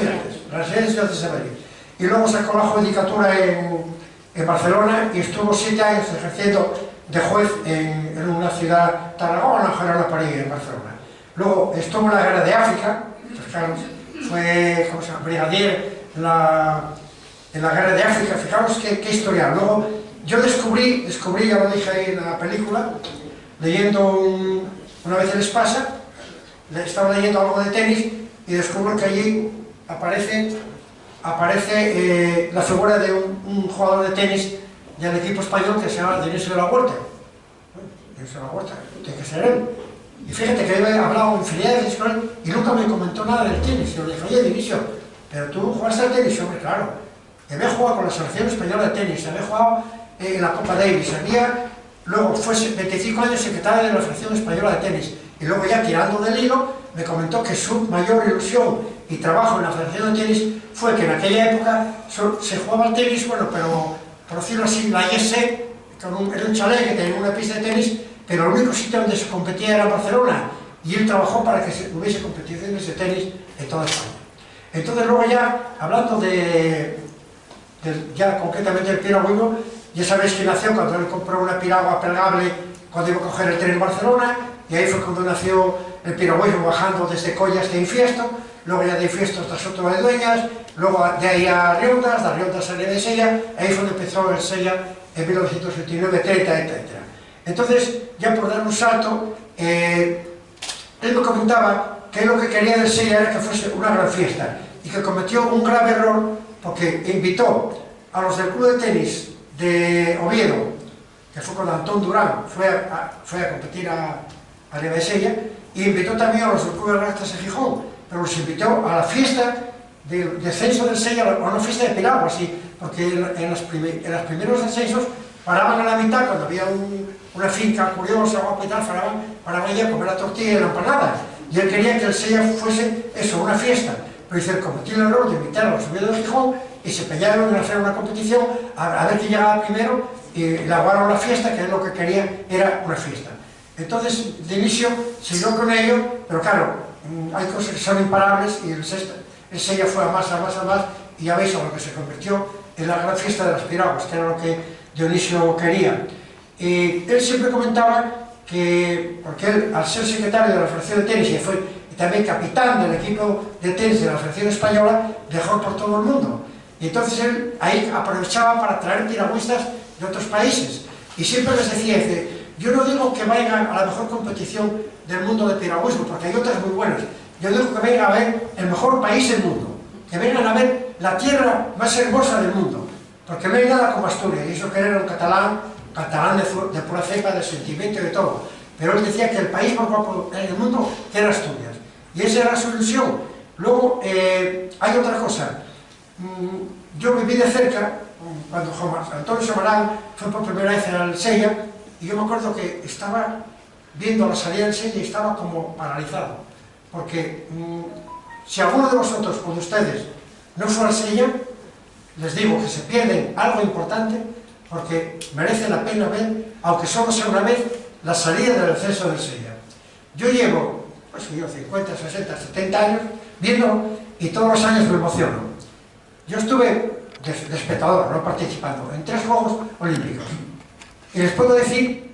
estudiantes de Madrid. Y luego sacó la judicatura en Barcelona y estuvo 7 años ejerciendo de juez en una ciudad, Tarragona, Gerona, París, en Barcelona. Luego estuvo en la guerra de África, fijaros, fue, ¿cómo se llama?, brigadier en la guerra de África. Fijaros qué historia. Luego yo descubrí, ya lo dije ahí en la película, leyendo una vez en Espasa, estaba leyendo algo de tenis y descubro que allí aparece la figura de un jugador de tenis del equipo español que se llama Dionisio de la Huerta. Dionisio de la Huerta, tiene que ser él. Y fíjate que yo he hablado infinidad de veces con él y nunca me comentó nada del tenis. Y yo le dije, oye Dionisio, ¿pero tú jugaste al tenis? Hombre, claro. Había jugado con la selección española de tenis, había jugado en la Copa Davis, luego fue 25 años secretario de la Federación Española de Tenis. Y luego ya tirando del hilo, me comentó que su mayor ilusión y trabajo en la Federación de Tenis fue que en aquella época se jugaba al tenis, bueno, pero por decirlo así, la IES era un chalet que tenía una pista de tenis, pero el único sitio donde se competía era en Barcelona, y él trabajó para que hubiese competiciones de tenis en toda España. Entonces luego ya, hablando ya concretamente del piragüismo, ya sabéis que nació cuando él compró una piragua plegable cuando iba a coger el tren en Barcelona, y ahí fue cuando nació el piragüismo bajando desde Colla hasta Infiesto, luego ya de Infiesto hasta Soto de Dueñas, luego de ahí a Arriondas, de Arriondas a de Sella, ahí fue donde empezó el Sella en 1929, 30, etc. Entonces, ya por dar un salto, él me comentaba que él lo que quería del Sella era que fuese una gran fiesta, y que cometió un grave error porque invitó a los del club de tenis de Oviedo, que fue con Antón Durán, fue a competir a Riva de Sella, y invitó también a los del club de regatas de Gijón, pero los invitó a la fiesta del descenso del Sella, a una fiesta de piragua, así, porque en los primeros descensos paraban a la mitad, cuando había una finca curiosa, guapa y tal, paraban allí a comer la tortilla y la empanada, y él quería que el Sella fuese eso, una fiesta. Pero dice, cometió el error de invitar a los Oviedo de Gijón y se empeñaron en hacer una competición a ver quién llegaba primero, y elaboraron la fiesta, que él lo que quería era una fiesta. Entonces, de inicio siguió con ello, pero claro, hay cosas que son imparables, y el Sella fue a más, y ya veis a lo que se convirtió en la gran fiesta de las piraguas, que era lo que Dionisio quería. Y él siempre comentaba que, porque él, al ser secretario de la Federación de Tenis, y fue también capitán del equipo de tenis de la Federación Española, viajó por todo el mundo. Y entonces él ahí aprovechaba para traer piragüistas de otros países. Y siempre les decía, yo no digo que vayan a la mejor competición del mundo de piragüismo, porque hay otras muy buenas. Yo digo que vengan a ver el mejor país del mundo, que vengan a ver la tierra más hermosa del mundo, porque no hay nada como Asturias, y eso que era un catalán de pura cepa, de sentimiento y de todo. pero él decía que el país más guapo en el mundo era Asturias, y esa era su ilusión. Luego, hay otra cosa. Yo viví de cerca, cuando Antonio Samarán fue por primera vez al Sella, y yo me acuerdo que estaba viendo la salida del Sella y estaba como paralizado, porque si alguno de vosotros o de ustedes no fue al Sella, les digo que se pierden algo importante, porque merece la pena ver, aunque solo sea una vez, la salida del ascenso del Sella. Yo llevo, pues yo 50, 60, 70 años viéndolo, y todos los años me emociono. Yo estuve de espectador, no participando, en 3 Juegos Olímpicos. Y les puedo decir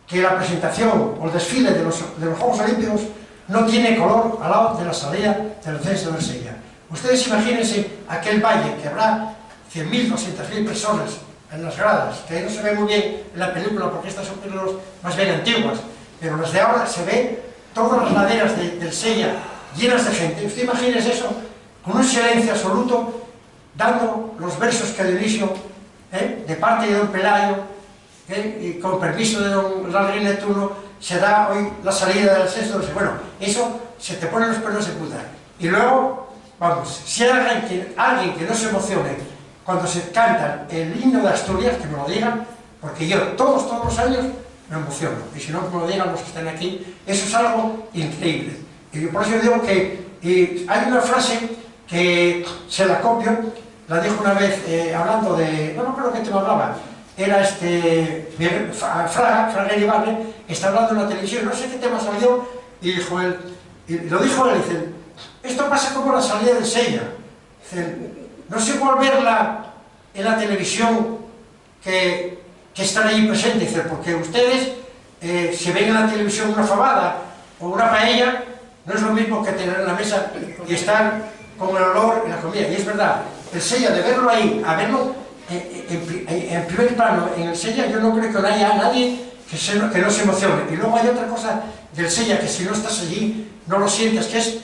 que la presentación o el desfile de los Juegos Olímpicos no tiene color al lado de la salida del ascenso del Sella. Ustedes imagínense aquel valle que habrá 100.000, 200.000 personas en las gradas, que ahí no se ve muy bien en la película porque estas son películas más bien antiguas, pero las de ahora se ve todas las laderas del Sella llenas de gente. Usted imagínese eso, con un silencio absoluto, dando los versos que Dionisio, de parte de don Pelayo, y con permiso de don Larry Netuno, se da hoy la salida del ascenso. Bueno, eso se te pone los pelos de punta. Y luego, vamos, si hay alguien que no se emocione cuando se canta el himno de Asturias, que me lo digan, porque yo todos los años me emociono, y si no, que me lo digan los que están aquí, eso es algo increíble. Y por eso digo que hay una frase que se la copio, la dijo una vez hablando de, no me acuerdo qué tema hablaba, era Fraga Ibarre, está hablando en la televisión, no sé qué tema salió, y dijo él, y lo dijo él, dice, esto pasa como la salida del Sella, dice, no es igual verla en la televisión que están ahí presentes, dice, porque ustedes, si ven en la televisión una fabada o una paella, no es lo mismo que tener en la mesa y estar con el olor y la comida. Y es verdad, el Sella, de verlo ahí, a verlo en primer plano en el Sella, yo no creo que haya nadie que no se emocione. Y luego hay otra cosa del Sella que si no estás allí no lo sientes, que es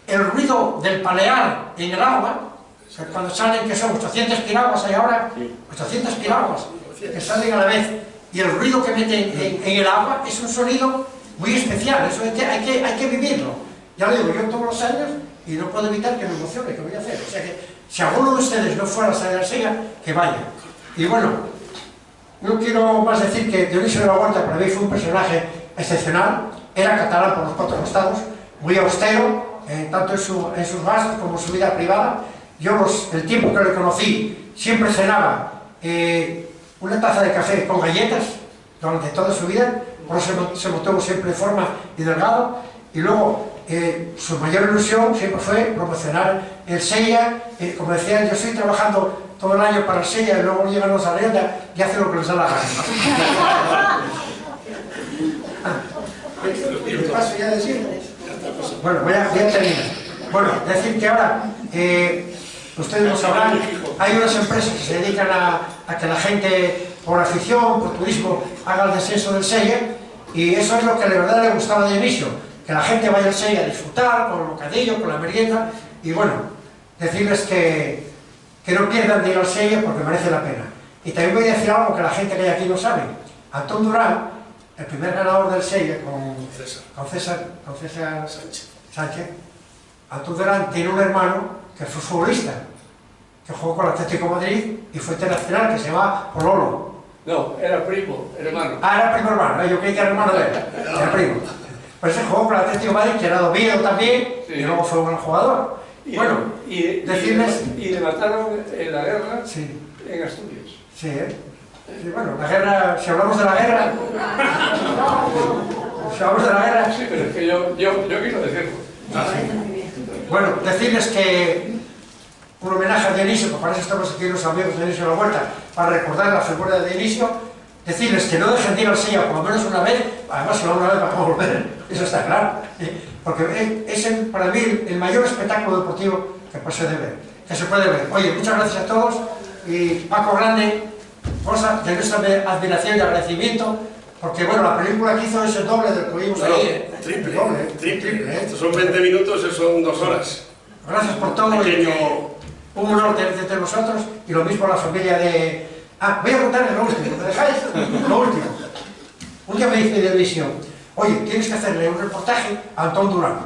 el ruido del palear en el agua, o sea, cuando salen, que son 800 piraguas, hay ahora 800 piraguas que salen a la vez, y el ruido que meten en el agua es un sonido muy especial, eso hay que vivirlo. Ya lo digo, yo todos los años, y no puedo evitar que me emocione, que voy a hacer. O sea que, si alguno de ustedes no fuera a salir al Sella, que vaya. Y bueno, no quiero más decir que Dionisio de la Huerta para mí fue un personaje excepcional, era catalán por los 4 costados, muy austero, tanto en sus gastos como en su vida privada. Yo, el tiempo que le conocí, siempre cenaba una taza de café con galletas durante toda su vida, por eso se mantuvo siempre en forma y delgado. Y luego, su mayor ilusión siempre fue promocionar el Sella. Como decía, yo estoy trabajando todo el año para el Sella y luego llegan los Arriondas y hacen lo que les da la gana. ¿Qué paso ya a decir? Bueno, voy a terminar. Bueno, decir que ahora, ustedes lo sabrán, hay unas empresas que se dedican a que la gente, por afición, por turismo, haga el descenso del Sella, y eso es lo que de verdad le gustaba de inicio, que la gente vaya al Sella a disfrutar, con el bocadillo, con la merienda, y bueno, decirles que no pierdan de ir al Sella porque merece la pena. Y también voy a decir algo que la gente que hay aquí no sabe. Antón Durán, el primer ganador del Sella con César Sánchez, Antón Durán tiene un hermano que fue futbolista, que jugó con el Atlético de Madrid y fue internacional, que se llama Pololo. No, era primo, hermano. Ah, era primo hermano, yo creí que era hermano de él, era primo. Pues se jugó con el Atlético de Madrid, que era Oviedo también, sí. Y luego fue un buen jugador. Bueno, decirles... Y le mataron en la guerra, sí, en Asturias. Sí, sí, bueno, la guerra, si hablamos de la guerra... Si hablamos de la guerra... Sí, pero es que yo quiero decirlo. Ah, sí. Bueno, decirles que un homenaje a Dionisio, que para eso estamos aquí los amigos de Dionisio de la Huerta, para recordar la figura de Dionisio, decirles que no dejen de ir al Sella por lo menos una vez, además si van una vez van a volver, eso está claro, porque es para mí el mayor espectáculo deportivo que se puede ver. Oye, muchas gracias a todos, y Paco Grande, cosa de nuestra admiración y agradecimiento, porque bueno, la película que hizo es el doble del que vimos ahí. Triple. Estos son 20 minutos, eso son 2 horas. Gracias por todo, un honor tenerte entre nosotros, y lo mismo a la familia de... Ah, voy a contarles lo último, ¿me dejáis? Lo último. Un día me dice Dionisio, oye, tienes que hacerle un reportaje a Antón Durán.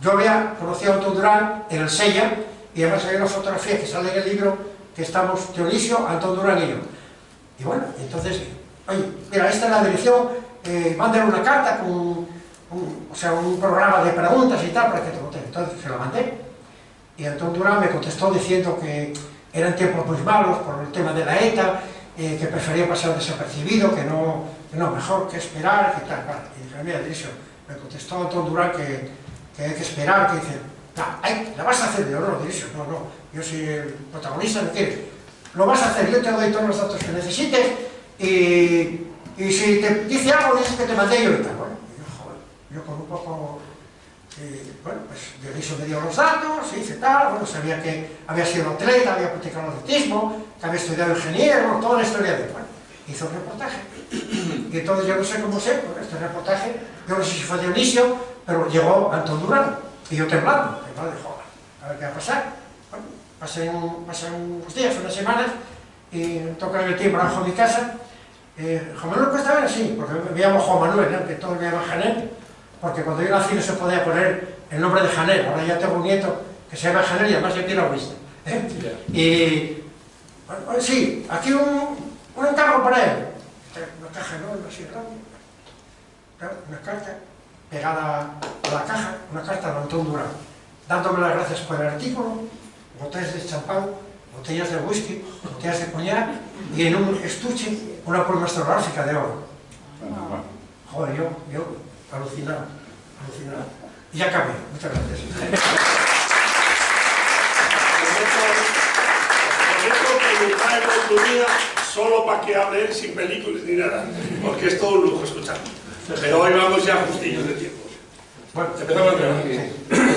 Yo había conocido a Antón Durán en el Sella, y además hay una fotografía que sale en el libro, que estamos Dionisio, Antón Durán y yo. Y bueno, entonces, oye, mira, esta es la dirección, mándale una carta con un programa de preguntas y tal, para que te conteste. Entonces se lo mandé, y Antón Durán me contestó diciendo que eran tiempos muy malos por el tema de la ETA, que prefería pasar desapercibido, que no, mejor que esperar, que tal, vale. Y dije, mira, Dionisio, me contestó Antón Durán que hay que esperar, que dice, la vas a hacer. Yo no, Dionisio, no, yo soy el protagonista, ¿me quieres? Lo vas a hacer, yo te doy todos los datos que necesites, y si te dice algo, dices que te mandé yo y tal. Bueno, yo con un poco, bueno, pues Dionisio me dio los datos, hice tal, bueno, sabía que había sido atleta, había practicado atletismo, que había estudiado ingeniero, toda la historia de él. Bueno, hizo un reportaje. Y entonces yo no sé cómo sé, porque este reportaje, yo no sé si fue Dionisio, pero llegó Antón Durán, y yo temblando, joder, a ver qué va a pasar. Bueno, pasan unos días, unas semanas, y tocan el timbre abajo de mi casa. Juan Manuel Cuesta Vera, sí, porque me llamo Juan Manuel, ¿no? Que todos me llaman Janel, porque cuando yo nací no se podía poner el nombre de Janel. Ahora ya tengo un nieto que se llama Janel y además ya tiene vista. Y, bueno, sí, aquí un encargo para él. Una caja enorme, así grande, una carta pegada a la caja, una carta de Antón Durán, dándome las gracias por el artículo, botellas de champán, botellas de whisky, botellas de coñac, y en un estuche una pluma astrográfica de oro. Joder, yo alucinado. Y ya acabé. Muchas gracias. Solo para que hable él, sin películas ni nada, porque es todo un lujo escuchar. Pero hoy vamos ya justillos de tiempo. Bueno,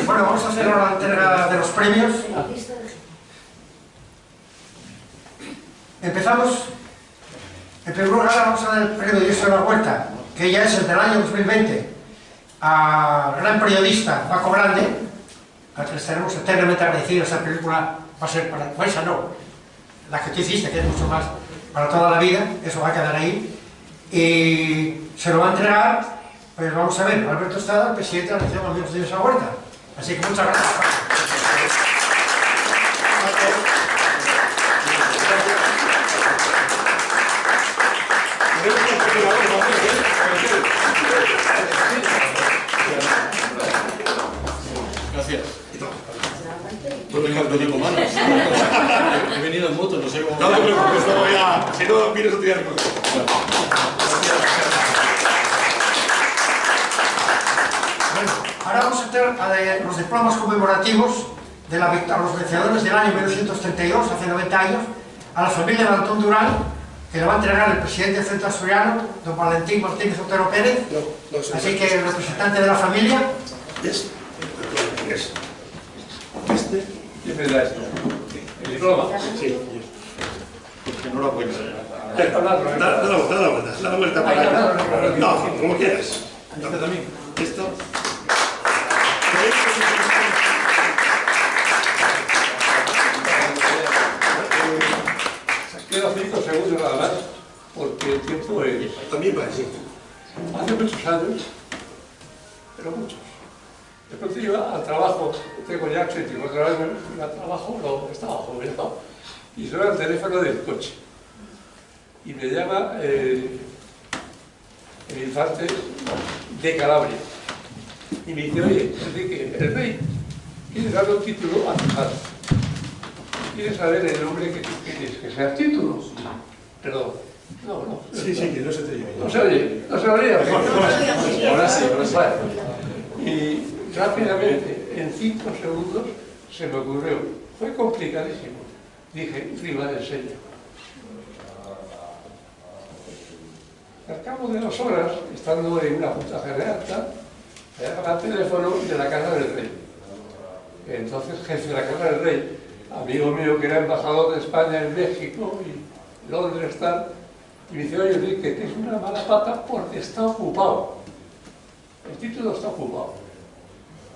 bueno, vamos a hacer ahora la entrega de los premios. Empezamos. En primer lugar vamos a dar el premio de Dios de la Huerta, que ya es el del año 2020, al gran periodista Paco Grande, al que estaremos eternamente agradecidos. Esa película va a ser para... Pues esa no, la que tú hiciste, que es mucho más para toda la vida, eso va a quedar ahí. Y se lo va a entregar, pues vamos a ver, Alberto Estrada, el presidente de la Asociación Amigos de Dios de la Huerta. Así que muchas gracias, Paco. Gracias. No tengo manos. He venido en moto, no sé cómo... No te preocupes, luego ya... Si no, vienes a tirar con... Bueno, ahora vamos a entrar a los diplomas conmemorativos a los vencedores del año 1932, hace 90 años, a la familia de Antón Durán, que le va a entregar el presidente del Centro Asturiano, don Valentín Martínez Otero Pérez. Así que el representante de la familia... ¿Quién me da esto? ¿El diploma? Sí. Enhorabuena. Da la vuelta para acá. No, como quieras. ¿Este también? Esto. Quedan 5 segundos nada más, porque el tiempo es... También para decir. Hace muchos años, pero muchos. De pronto iba al trabajo, tengo ya 84 años, iba al trabajo, no, estaba jubilado, y suena el teléfono del coche. Y me llama el infante de Calabria. Y me dice, oye, Enrique, el rey quiere darle un título a tu padre. ¿Quieres saber el nombre que tú quieres que sea el título? Perdón. No. Sí, que no se te oye. No se oye. Ahora sí. Vale. Y rápidamente, en 5 segundos, se me ocurrió. Fue complicadísimo. Dije, Riva del Sella. Al cabo de 2 horas, estando en una junta general, me llama el teléfono de la Casa del Rey. Entonces, jefe de la Casa del Rey, amigo mío que era embajador de España en México y Londres, tal, y me dice, oye, Enrique, tienes una mala pata porque está ocupado. El título está ocupado.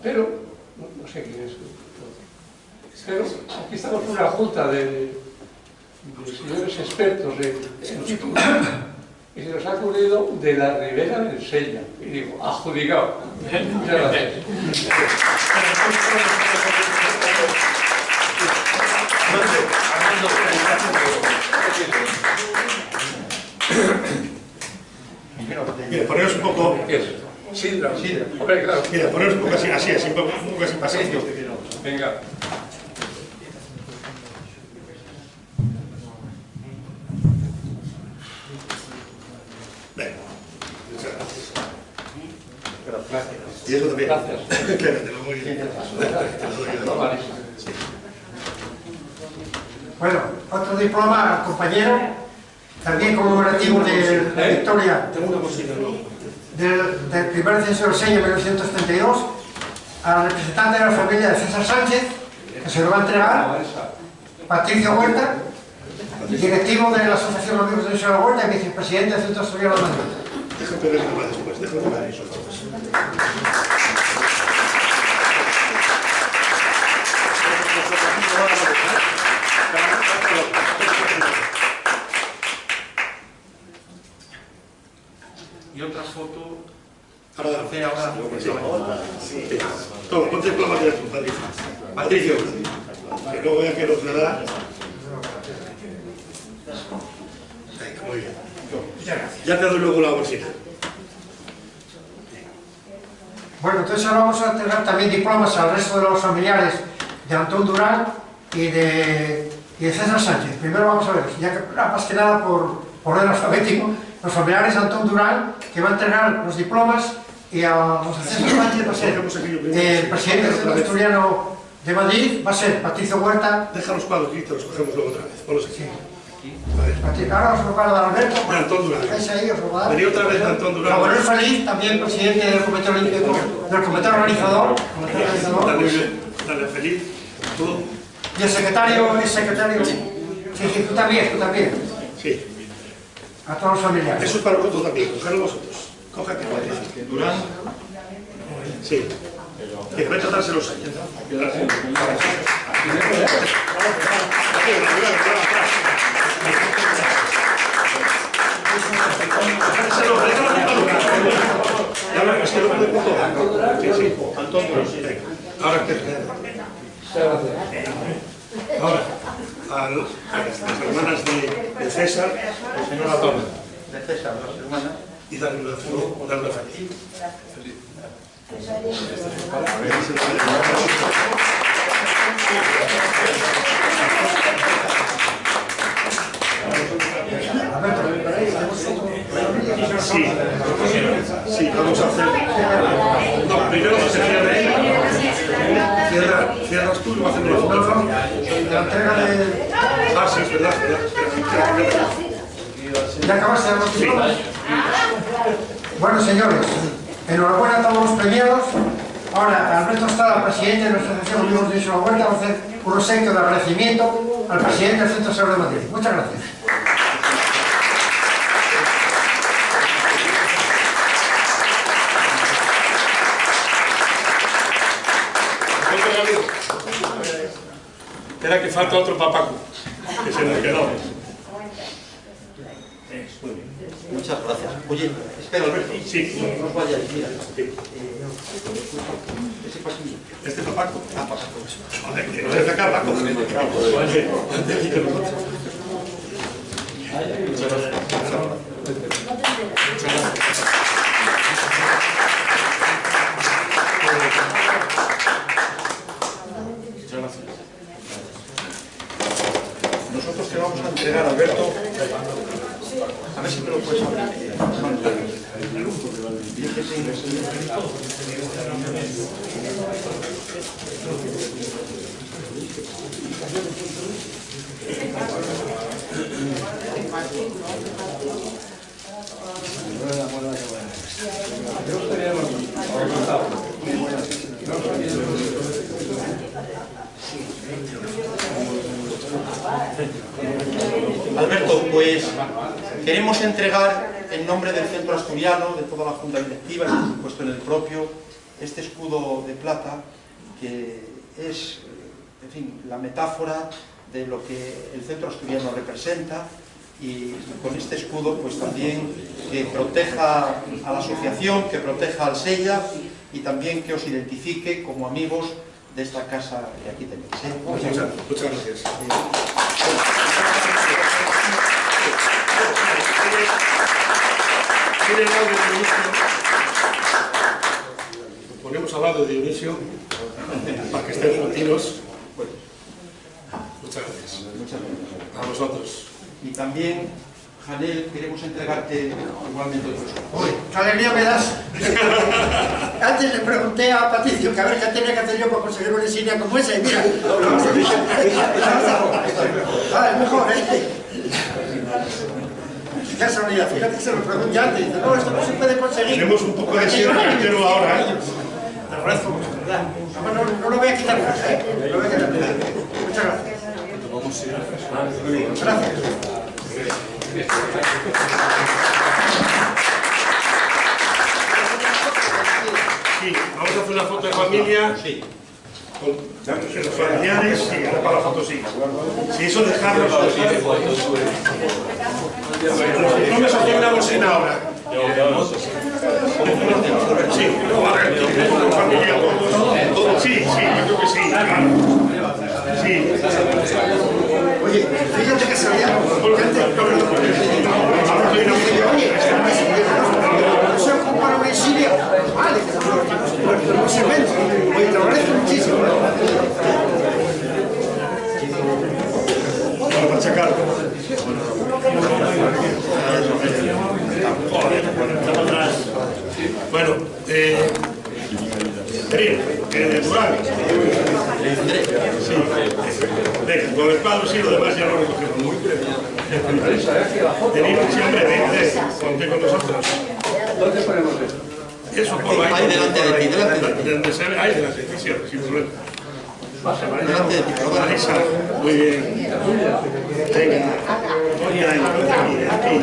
Pero, no sé quién es. Pero aquí estamos en una junta de señores expertos en títulos. y se nos ha ocurrido de la Ribera del Sella. Y digo, adjudicado. Muchas gracias. Mira, poneros un poco... Sidra. Hombre, claro. Mira, poneros un poco así, un poco así pasando. Venga. Venga. Gracias. Y eso también. Gracias. Quédatelo muy bien. Bueno, otro diploma al compañero, también conmemorativo de la victoria del primer censo del Sella en 1932, al representante de la familia de César Sánchez, que se lo va a entregar, Patricio Huerta, directivo de la Asociación Amigos de la Huerta y vicepresidente del Centro Asturiano de Madrid. Déjame ver cómo va después, déjame ver eso. Y otra foto. Ahora, sí. Toma, ponte el plama de tu Patricio. Patricio, que luego vea que nos la da. Venga, muy bien. Ya te doy luego la bolsita. Bueno, entonces ahora vamos a entregar también diplomas al resto de los familiares de Antón Durán y de César Sánchez. Primero vamos a ver, ya que más que nada por orden alfabético, los familiares de Antón Durán, que va a entregar los diplomas, y a los de César Sánchez va a ser el presidente del Centro Asturiano de Madrid, va a ser Patricio Huerta. Deja los cuadros aquí, te los cogemos luego otra vez. Ponlos aquí. Ahora os lo va a dar Alberto. De Antón Durán. Ahí os lo va a dar. Venía otra vez de Antón Durán. A Manuel Feliz, también presidente del comité olímpico, del comité organizador. Dale, Feliz. Tú. Y el secretario. Sí, tú también. Sí. A todos los familiares. Eso es para vosotros también, cogedlo vosotros. Coge que Patricio. Durán. Sí. Que voy a tratárselos ahí. Es que lo puede por todo. Sí. Antón Durán. Ahora que... Ahora, a las hermanas de César, el señor Antón. De César, las hermanas. Y darle una feliz. Sí, vamos a hacer. No, primero se cierre. Cierras tú y vas a hacer una foto. La entrega de... Ah, sí, es verdad. ¿Ya acabaste de los diplomas? Bueno, señores, enhorabuena a todos los premiados. Ahora, Alberto Estrada, presidente de nuestra Asociación Amigos de la Huerta, va a hacer un obsequio de agradecimiento al presidente del Centro Asturiano de Madrid. Muchas gracias. Espera que falta otro papaco, que se nos quedó. Muchas gracias. Oye, espera, Alberto. Sí. No os vayáis, mira. Ese pasillo. ¿Este papaco? Ah, papaco. Joder, que no se saca Paco. Muchas gracias. Nosotros te vamos a entregar, Alberto. A ver si me lo puedes abrir. Alberto, pues queremos entregar en nombre del Centro Asturiano, de toda la Junta Directiva y por supuesto en el propio, este escudo de plata que es, en fin, la metáfora de lo que el Centro Asturiano representa, y con este escudo pues también que proteja a la asociación, que proteja al Sella y también que os identifique como amigos de esta casa que aquí tenéis. Muchas gracias. Ponemos al lado de Dionisio para que estén juntitos. Muchas gracias. A vosotros. Y también, Janel, queremos entregarte igualmente otros. Uy, qué alegría me das. Antes le pregunté a Patricio que a ver qué tenía que hacer yo para conseguir una insignia como esa y mira. Es mejor, ¿eh? Qué casualidad, fíjate que se lo pregunté antes y dice, no, esto no se puede conseguir. Tenemos un poco de sierra cartero ahora, ¿eh? Te agradezco mucho, ¿verdad? No lo voy a quitar más, ¿eh? No lo voy a quitar más. Muchas gracias. Gracias. Sí, vamos a hacer una foto de familia. Sí. Con los familiares, sí, ahora para la foto sí. Sí, eso dejarlo. No me sostiene una bolsina ahora. Sí, no vale, con familia todos. Sí, yo creo que sí, claro. Sí. Oye, fíjate que salía. No se ocupa una insignia. Vale, que no se vende. Oye, te agradezco muchísimo. Para machacar. Bueno, de Durán. Sí. Venga, con el palo sí, lo demás ya lo recogemos. Tenéis siempre, ponte con nosotros. ¿Dónde ponemos eso? Eso por ahí. Ahí delante de ti, delante de ti. Ahí delante de ti, siempre, sin problema. Delante de ti, Marisa, muy bien. Venga. Aquí.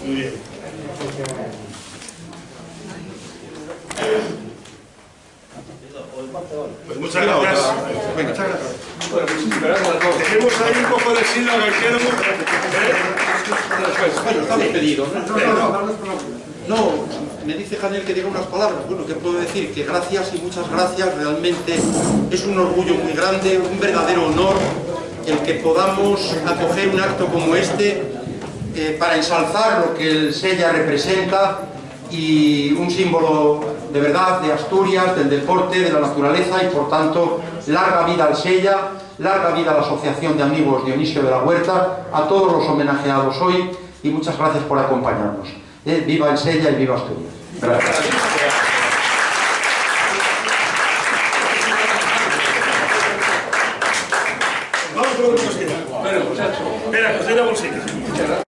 Muy bien. Pues muchas gracias. Tenemos ahí un poco de silo galquero. Bueno, está despedido, ¿no? No, me dice Janel que diga unas palabras. Bueno, ¿qué puedo decir? Que gracias y muchas gracias. Realmente es un orgullo muy grande, un verdadero honor el que podamos acoger un acto como este para ensalzar lo que el Sella representa y un símbolo de verdad de Asturias, del deporte, de la naturaleza y por tanto larga vida al Sella, larga vida a la Asociación de Amigos Dionisio de la Huerta, a todos los homenajeados hoy y muchas gracias por acompañarnos. Viva el Sella y viva Asturias. Gracias. Vamos con una cosita. Bueno, muchachos. Espera, que os doy una bolsita.